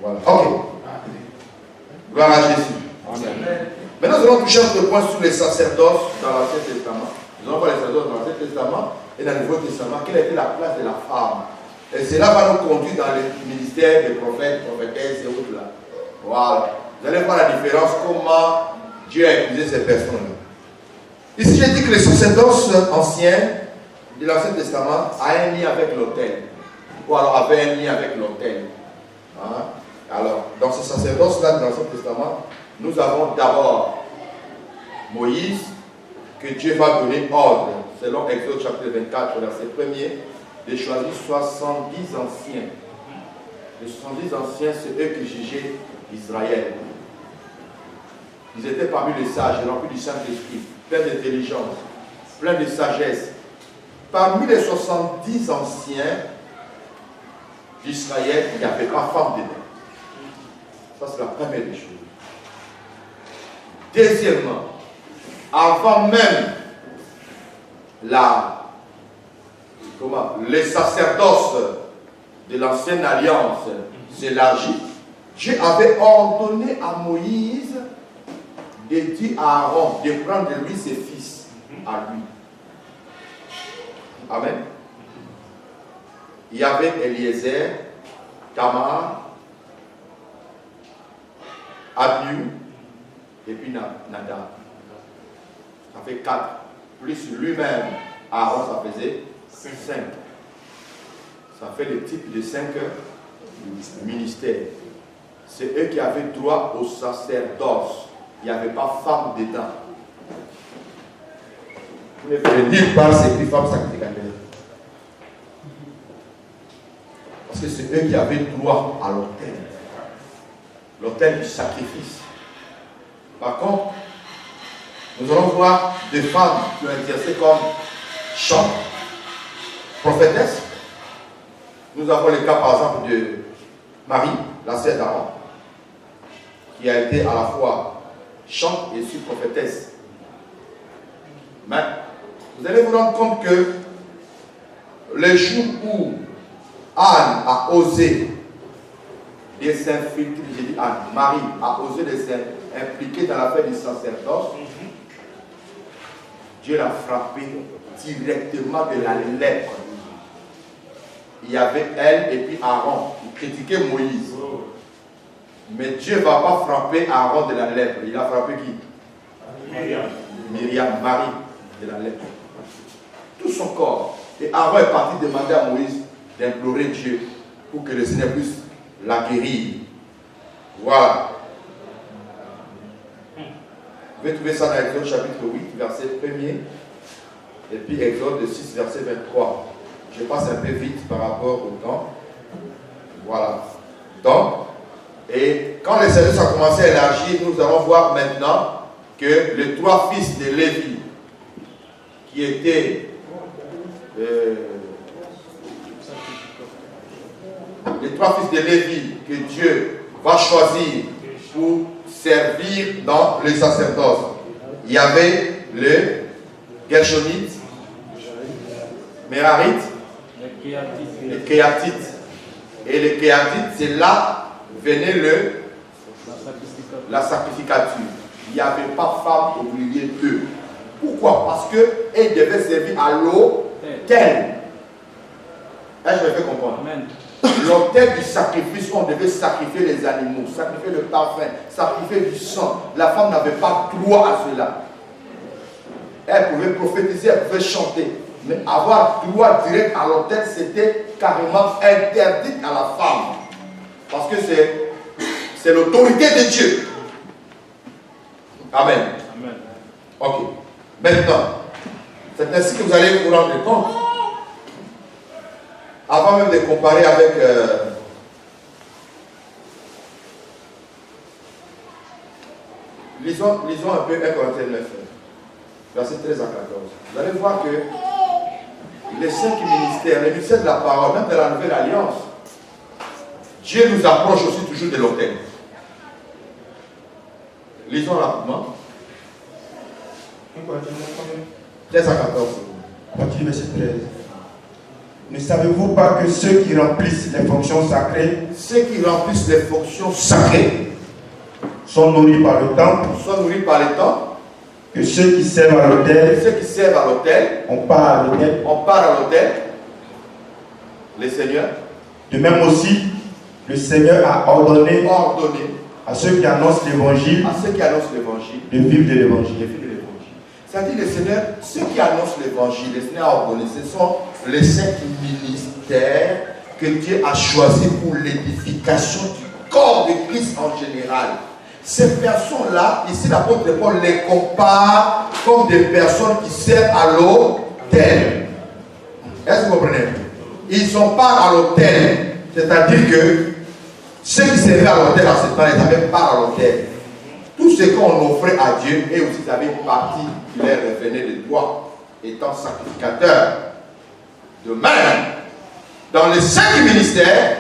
Voilà. Ok. Gloire à Jésus. Amen. Maintenant, nous allons toucher un peu point sur les sacerdoces dans l'Ancien Testament. Nous allons voir les sacerdoces dans l'Ancien Testament et dans le Nouveau Testament. Quelle était la place de la femme? Et cela va nous conduire dans le ministère des prophètes, prophétesses et autres là. Voilà. Vous allez voir la différence, comment Dieu a utilisé ces personnes-là. Ici, j'ai dit que les sacerdoces anciens de l'Ancien Testament a un lien avec l'autel. Ou alors avait un lien avec l'autel. Hein? Alors, dans ce sacerdoce-là de l'Ancien Testament, nous avons d'abord Moïse, que Dieu va donner ordre, selon Exode chapitre 24, verset 1er, de choisir 70 anciens. Les 70 anciens, c'est eux qui jugeaient Israël. Ils étaient parmi les sages, remplis du Saint-Esprit, pleins d'intelligence, pleins de sagesse. Parmi les 70 anciens d'Israël, il n'y avait pas femme dedans. Ça, c'est la première des choses. Deuxièmement, avant même les sacerdoces de l'ancienne alliance s'élargissent, Dieu avait ordonné à Moïse de dire à Aaron de prendre de lui ses fils à lui. Amen. Il y avait Eliezer, Tamar, Abihu et puis Nadab. Ça fait 4. Plus lui-même, Aaron, ça faisait 5. Ça fait le type de 5 ministères. C'est eux qui avaient droit au sacerdoce. Il n'y avait pas femme dedans. Vous ne pouvez nulle part s'écrit femme sacrificatrice. Parce que c'est eux qui avaient droit à l'autel. L'autel du sacrifice. Par contre, nous allons voir des femmes qui ont exercé comme chant, prophétesse. Nous avons le cas par exemple de Marie, la sœur d'Aaron, qui a été à la fois chante et prophétesse. Mais vous allez vous rendre compte que le jour où Anne a osé de s'infiltrer, j'ai dit Anne, Marie a osé de s'impliquer dans l'affaire du sacerdoce, Dieu l'a frappé directement de la lèpre. Il y avait elle et puis Aaron. Il critiquait Moïse. Mais Dieu ne va pas frapper Aaron de la lèpre. Il a frappé qui? Myriam, Marie de la lèpre. Tout son corps. Et Aaron est parti demander à Moïse d'implorer Dieu pour que le Seigneur puisse la guérir. Voilà. Vous pouvez trouver ça dans Exode chapitre 8, verset 1er. Et puis Exode 6, verset 23. Je passe un peu vite par rapport au temps. Voilà. Donc, et quand les services ont commencé à élargir, nous allons voir maintenant que les 3 fils de Lévi, qui étaient les 3 fils de Lévi que Dieu va choisir pour servir dans le sacerdoce. Il y avait le Gershonite, Merarite, le Kéatite. Et le Kéatite, c'est là venait la sacrificature. Il n'y avait pas femme au milieu d'eux. Pourquoi? Parce qu'elle devait servir à l'autel. Là, je vais faire comprendre. L'autel du sacrifice, on devait sacrifier les animaux, sacrifier le parfum, sacrifier du sang. La femme n'avait pas droit à cela. Elle pouvait prophétiser, elle pouvait chanter. Mais avoir droit direct à l'autel, c'était carrément interdit à la femme. Parce que c'est l'autorité de Dieu. Amen. Amen. Ok. Maintenant, c'est ainsi que vous allez vous rendre compte. Avant même de comparer avec lisons un peu 1 Corinthiens 9, verset 13 à 14. Vous allez voir que les 5 ministères, les ministères de la parole, même de la nouvelle alliance, Dieu nous approche aussi toujours de l'autel. Lisons rapidement. 13 à 14. Continue verset 13. Ne savez-vous pas que ceux qui remplissent les fonctions sacrées sont nourris par le temple, que ceux qui servent à l'autel, on part à l'autel, les seigneurs, de même aussi, le Seigneur a ordonné à ceux qui annoncent l'évangile de vivre de l'évangile. C'est-à-dire le Seigneur, ceux qui annoncent l'évangile, le Seigneur a ordonné, ce sont les 5 ministères que Dieu a choisis pour l'édification du corps de Christ en général. Ces personnes-là, ici l'apôtre Paul les compare comme des personnes qui servent à l'autel. Est-ce que vous comprenez? Ils ne sont pas à l'autel. C'est-à-dire que ceux qui servaient à l'autel en ce temps, ils n'avaient pas à l'autel. Tout ce qu'on offrait à Dieu, et aussi ils avaient une partie qui leur revenait de droit, étant sacrificateurs. De même, dans les 5 ministères,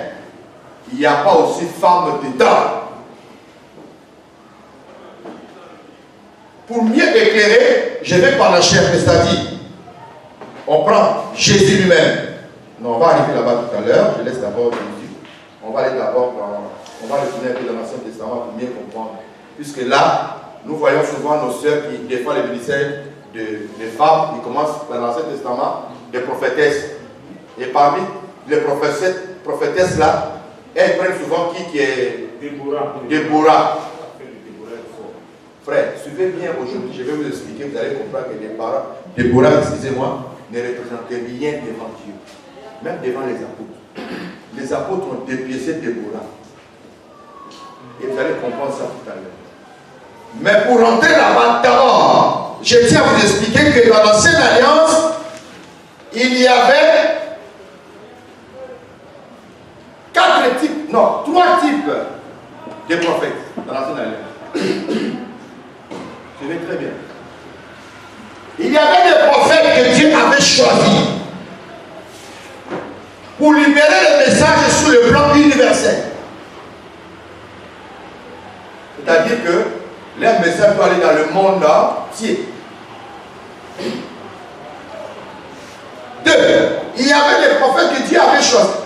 il n'y a pas aussi femme dedans. Pour mieux éclairer, je vais par la chair, c'est-à-dire, on prend Jésus lui-même. Non, on va arriver là-bas tout à l'heure, je laisse d'abord Jésus. On va aller d'abord on va retourner un peu dans l'Ancien Testament pour mieux comprendre. Puisque là, nous voyons souvent nos sœurs qui défendent les ministères des femmes, qui commencent dans l'Ancien Testament, des prophétesses. Et parmi les prophétesses là, elles prennent souvent qui est Déborah. Frère, suivez bien aujourd'hui, je vais vous expliquer, vous allez comprendre que Déborah, excusez-moi, ne représentait rien devant Dieu, même devant les apôtres. Les apôtres ont dépiécé Déborah. Et vous allez comprendre ça tout à l'heure. Mais pour rentrer là-bas d'abord, je tiens à vous expliquer que dans l'ancienne alliance, il y avait 3 types de prophètes dans l'ancienne alliance. Je vais très bien. Il y avait des prophètes que Dieu avait choisis pour libérer le message sur le plan universel. C'est-à-dire que leur message doit aller dans le monde entier. 2. Il y avait des prophètes que Dieu avait choisis,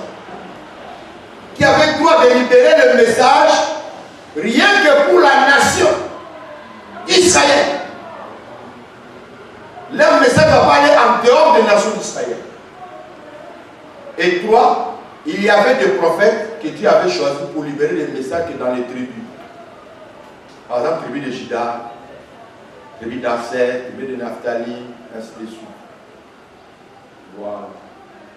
qui avaient le droit de libérer le message rien que pour la nation Israël. Leur message ne va pas aller en dehors des nations d'Israël. Et 3, il y avait des prophètes que Dieu avait choisis pour libérer les messages dans les tribus. Par exemple, tribu de Juda, tribu d'Asser, tribu de Naphtali, ainsi de suite. Voilà.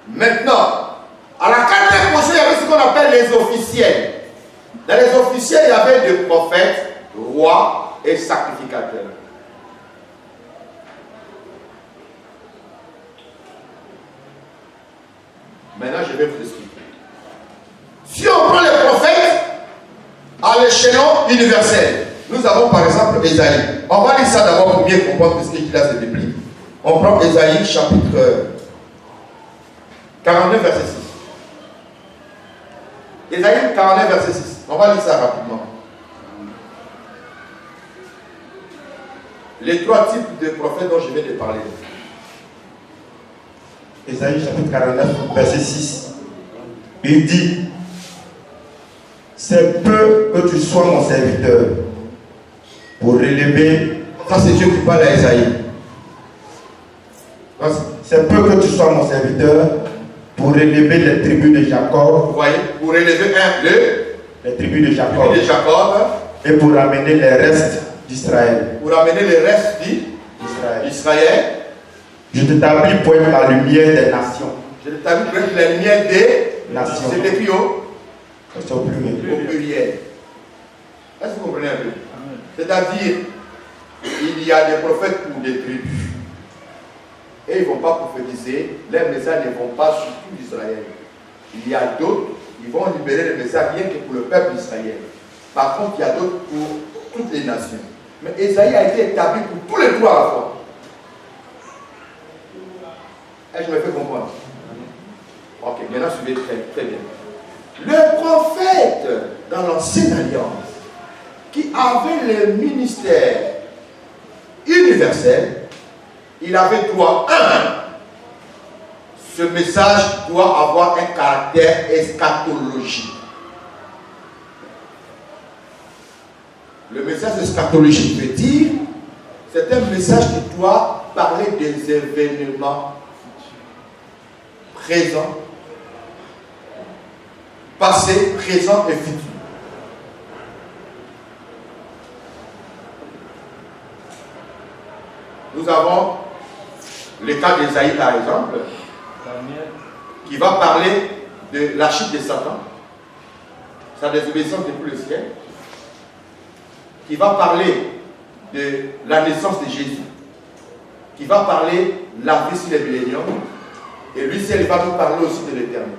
Maintenant, à la 4e position, il y avait ce qu'on appelle les officiels. Dans les officiels, il y avait des prophètes, rois et sacrificateurs. Maintenant, je vais vous expliquer. Si on prend les prophètes à l'échelon universel, nous avons par exemple Ésaïe. On va lire ça d'abord pour bien comprendre ce qu'il a cette Bible. On prend Ésaïe chapitre 49 verset 6. Ésaïe 49 verset 6. On va lire ça rapidement. Les 3 types de prophètes dont je vais te parler. Ésaïe chapitre 49 verset 6. Il dit: c'est peu que tu sois mon serviteur pour relever. Ça, c'est Dieu qui parle à Ésaïe. C'est peu que tu sois mon serviteur pour relever les tribus de Jacob. Vous voyez, pour relever les tribus de Jacob. Et pour ramener les restes d'Israël. Pour ramener les restes d'Israël. Je t'établis pour être la lumière des nations. Je t'établis pour être la lumière des nations. C'est écrit au pluriel. Est-ce que vous comprenez un peu? C'est-à-dire, il y a des prophètes pour des tribus. Et ils ne vont pas prophétiser, les messages ne vont pas sur tout Israël. Il y a d'autres, ils vont libérer les messages rien que pour le peuple d'Israël. Par contre, il y a d'autres pour toutes les nations. Mais Esaïe a été établi pour tous les trois à la fois. Et je me fais comprendre. Ok, maintenant suivez très bien. Le prophète dans l'ancienne alliance qui avait le ministère universel, il avait droit, ce message doit avoir un caractère eschatologique. Le message eschatologique veut dire, c'est un message qui doit parler des événements présents, passé, présent et futur. Nous avons le cas d'Ésaïe par exemple, qui va parler de la chute de Satan, sa désobéissance depuis le ciel, qui va parler de la naissance de Jésus, qui va parler de la vie sur les milléniums, et lui seul va nous parler aussi de l'éternité.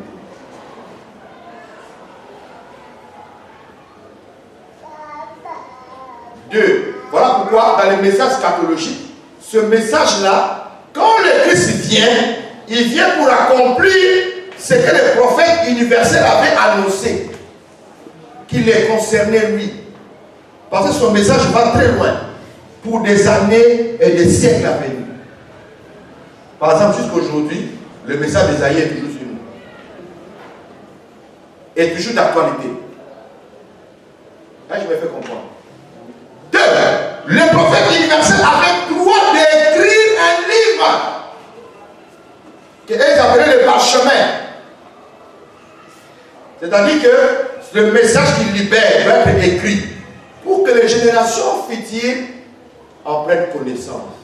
Deux, voilà pourquoi dans les messages scatologiques, ce message-là, quand le Christ vient, il vient pour accomplir ce que le prophète universel avait annoncé, qui les concernait lui. Parce que son message va très loin, pour des années et des siècles à venir. Par exemple, jusqu'aujourd'hui, le message d'Ésaïe est toujours sur nous. Et toujours d'actualité. Là, je me fais comprendre. Deux, le prophète universel avait le droit d'écrire un livre qu'ils appelaient le parchemin. C'est-à-dire que le message qu'il libère doit être écrit pour que les générations futures en prennent connaissance.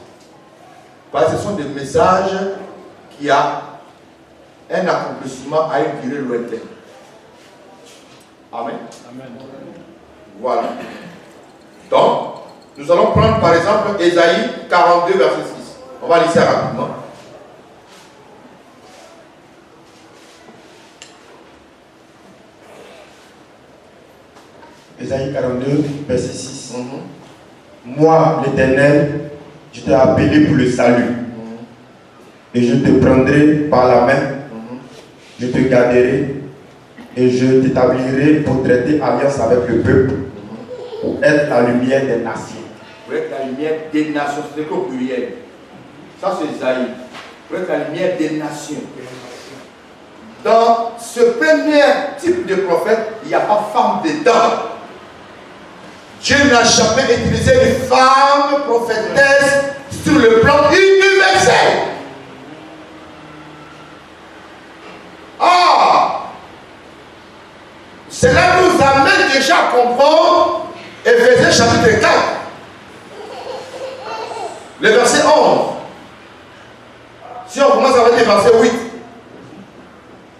Parce que ce sont des messages qui ont un accomplissement à une durée lointaine. Amen. Amen. Voilà. Donc, nous allons prendre par exemple Ésaïe 42, verset 6. On va lire ça rapidement. Ésaïe 42, verset 6. Moi, l'Éternel, je t'ai appelé pour le salut. Et je te prendrai par la main. Je te garderai. Et je t'établirai pour traiter alliance avec le peuple. Pour être la lumière des nations. Pour être la lumière des nations. C'est au pluriel. Ça, c'est Ésaïe. Pour être la lumière des nations. Dans ce premier type de prophète, il n'y a pas femme dedans. Dieu n'a jamais utilisé une femme prophétesse sur le plan universel. Cela nous amène déjà à comprendre Éphésiens chapitre 4, le verset 11. Si on commence avec le verset 8,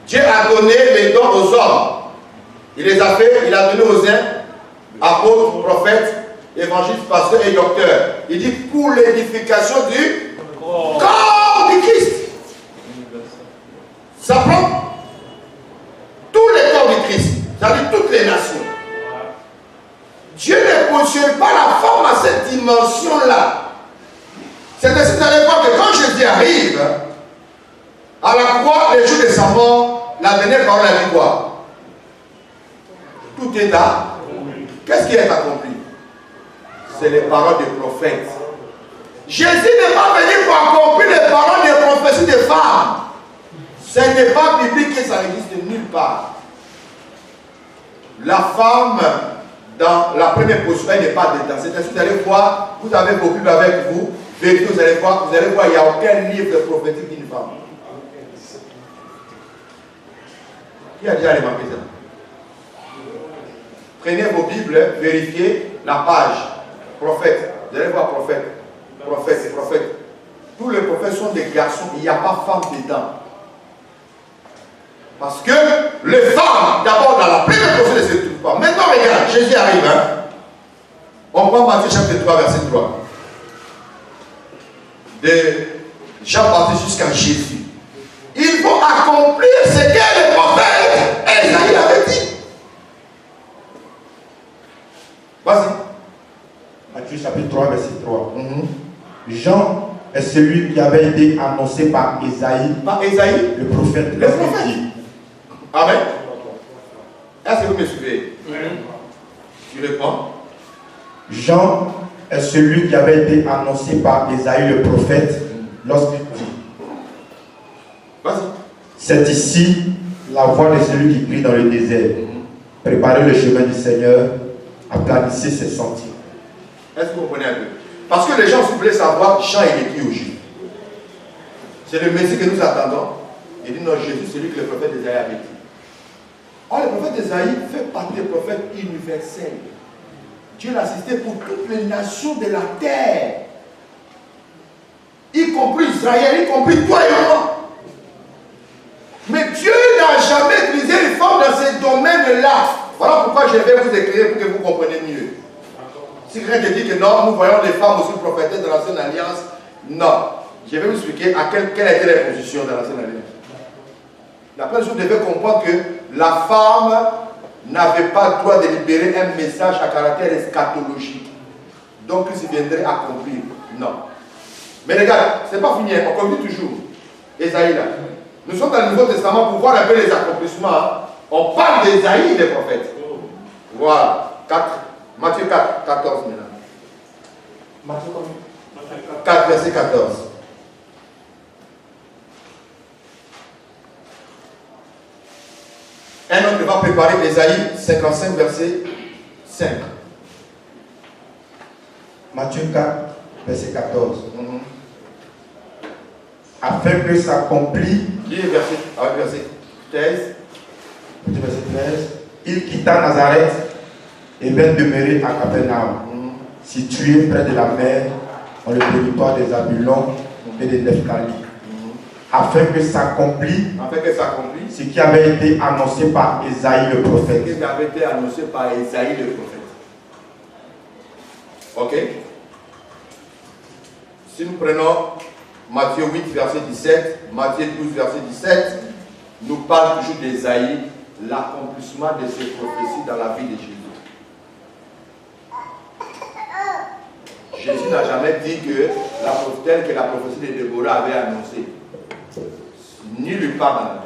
Dieu a donné les dons aux hommes. Il les a fait, il a donné aux uns apôtres, prophètes, évangélistes, pasteurs et docteurs. Il dit pour l'édification du corps du Christ. Ça prend tous les corps du Christ, c'est-à-dire toutes les nations. Dieu ne positionne pas la femme à cette dimension-là. C'est ainsi que vous allez voir que quand Jésus arrive, à la croix, les jours de sa mort, la dernière parole a dit quoi? Tout est là. Qu'est-ce qui est accompli? C'est les paroles des prophètes. Jésus n'est pas venu pour accomplir les paroles des prophéties des femmes. Ce n'est pas biblique et ça n'existe nulle part. La femme, dans la première position, elle n'est pas dedans. C'est ainsi que vous allez voir, vous avez vos Bibles avec vous, vérifiez, vous allez voir, il n'y a aucun livre de prophétique d'une femme. Qui a déjà remarqué ça? Prenez vos Bibles, vérifiez la page. Prophète. Vous allez voir prophète. Prophète, prophète. Tous les prophètes sont des garçons. Il n'y a pas femme dedans. Parce que les femmes, d'abord dans la première position, ne se trouvent pas. Maintenant, regarde, Jésus arrive. On prend Matthieu chapitre 3, verset 3. de Jean-Baptiste jusqu'à Jésus, ils vont accomplir ce que le prophète Esaïe avait dit. Vas-y. Matthieu chapitre 3, verset 3. Jean est celui qui avait été annoncé par Esaïe, le prophète. Le prophète. Amen. Est-ce que vous me suivez? Tu réponds. Jean est celui qui avait été annoncé par Esaïe le prophète lorsqu'il dit: Vas-y. C'est ici la voix de celui qui crie dans le désert. Préparez le chemin du Seigneur, aplanissez ses sentiers. Est-ce que vous comprenez un peu? Parce que les gens, si vous voulez savoir, Jean il écrit aux Juifs. C'est le Messie que nous attendons. Il dit non, Jésus, c'est lui que le prophète Esaïe avait dit. Or, le prophète Esaïe fait partie des prophètes universels. Dieu l'a cité pour toutes les nations de la terre, y compris Israël, y compris toi et moi. Mais Dieu n'a jamais utilisé les femmes dans ces domaines-là. Voilà pourquoi je vais vous écrire pour que vous compreniez mieux. Si quelqu'un te dit que non, nous voyons les femmes aussi prophétesses de l'Ancienne Alliance, non. Je vais vous expliquer quelle était la position de l'Ancienne Alliance. La première chose, vous devez comprendre que la femme n'avait pas le droit de libérer un message à caractère eschatologique. Donc, Christ viendrait accomplir. Non. Mais regarde, ce n'est pas fini, on continue toujours. Esaïe là. Nous sommes dans le Nouveau Testament pour voir un peu les accomplissements. On parle d'Esaïe, des prophètes. Voilà. Matthieu 4, 14 maintenant. Matthieu combien? 4, verset 14. Un homme va préparer Esaïe 55, verset 5. Matthieu 4, verset 14. Afin que s'accomplisse. Lis verset 13. Verset 13. Il quitta Nazareth et vint demeurer à Capernaum, situé près de la mer, dans le territoire des Zabulons et des Nephtali. Afin que s'accomplisse ce qui avait été annoncé par Esaïe le prophète. Ce qui avait été annoncé par Esaïe le prophète. Ok? Si nous prenons Matthieu 8, verset 17, Matthieu 12, verset 17, nous parle toujours d'Esaïe, l'accomplissement de ces prophéties dans la vie de Jésus. Jésus n'a jamais dit que la prophétie de Déborah avait annoncé. Ni lui part dans la Bible.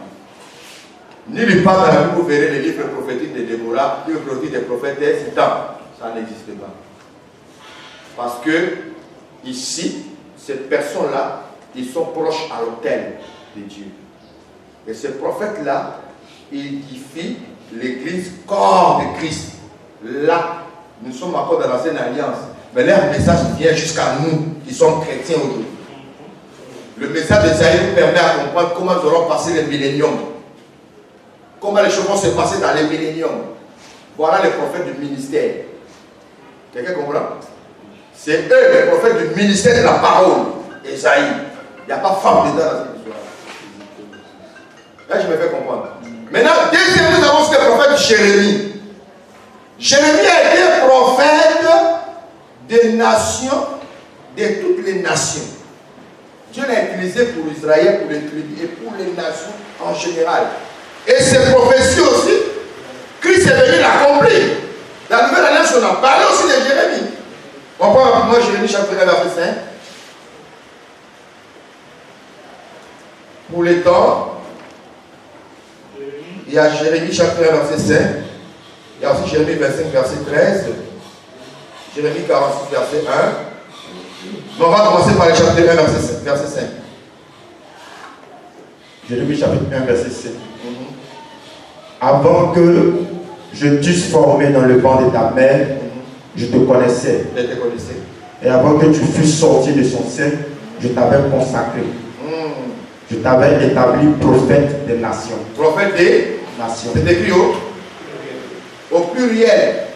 Ni lui part dans la Bible, vous verrez les livres prophétiques de Déborah, les livres prophétiques des prophètes, c'est temps. Ça n'existe pas. Parce que, ici, ces personnes-là, ils sont proches à l'autel de Dieu. Et ces prophètes-là, ils édifient l'église corps de Christ. Là, nous sommes encore dans l'ancienne alliance. Mais leur message vient jusqu'à nous, qui sommes chrétiens aujourd'hui. Le message d'Esaïe nous permet à comprendre comment nous allons passer les milléniums. Comment les choses vont se passer dans les milléniums. Voilà les prophètes du ministère. Quelqu'un comprend? C'est eux les prophètes du ministère de la parole. Esaïe. Il n'y a pas femme dedans dans cette histoire. Là, je me fais comprendre. Maintenant, deuxième, nous avons ce que le prophète Jérémie. Jérémie a été prophète des nations, de toutes les nations. Dieu l'a utilisé pour Israël, pour les tribus et pour les nations en général. Et ces prophéties aussi, Christ est venu l'accomplir. La nouvelle alliance, on a parlé aussi de Jérémie. On prend rapidement Jérémie chapitre 1, verset 5. Pour les temps, il y a Jérémie chapitre 1, verset 5. Il y a aussi Jérémie 25, verset 13. Jérémie 46, verset 1. Mais on va commencer par le chapitre 1, verset 5. Jérémie chapitre 1, verset 5. Avant que je t'eusse formé dans le ventre de ta mère, je te connaissais. Et avant que tu fusses sorti de son sein, je t'avais consacré. Je t'avais établi prophète des nations. Prophète des nations. C'est écrit au pluriel.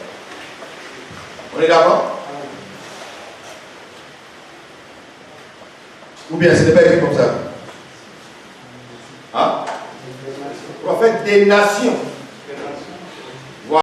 On est d'accord? Ou bien ce n'est pas écrit comme ça? Hein? Prophète des nations.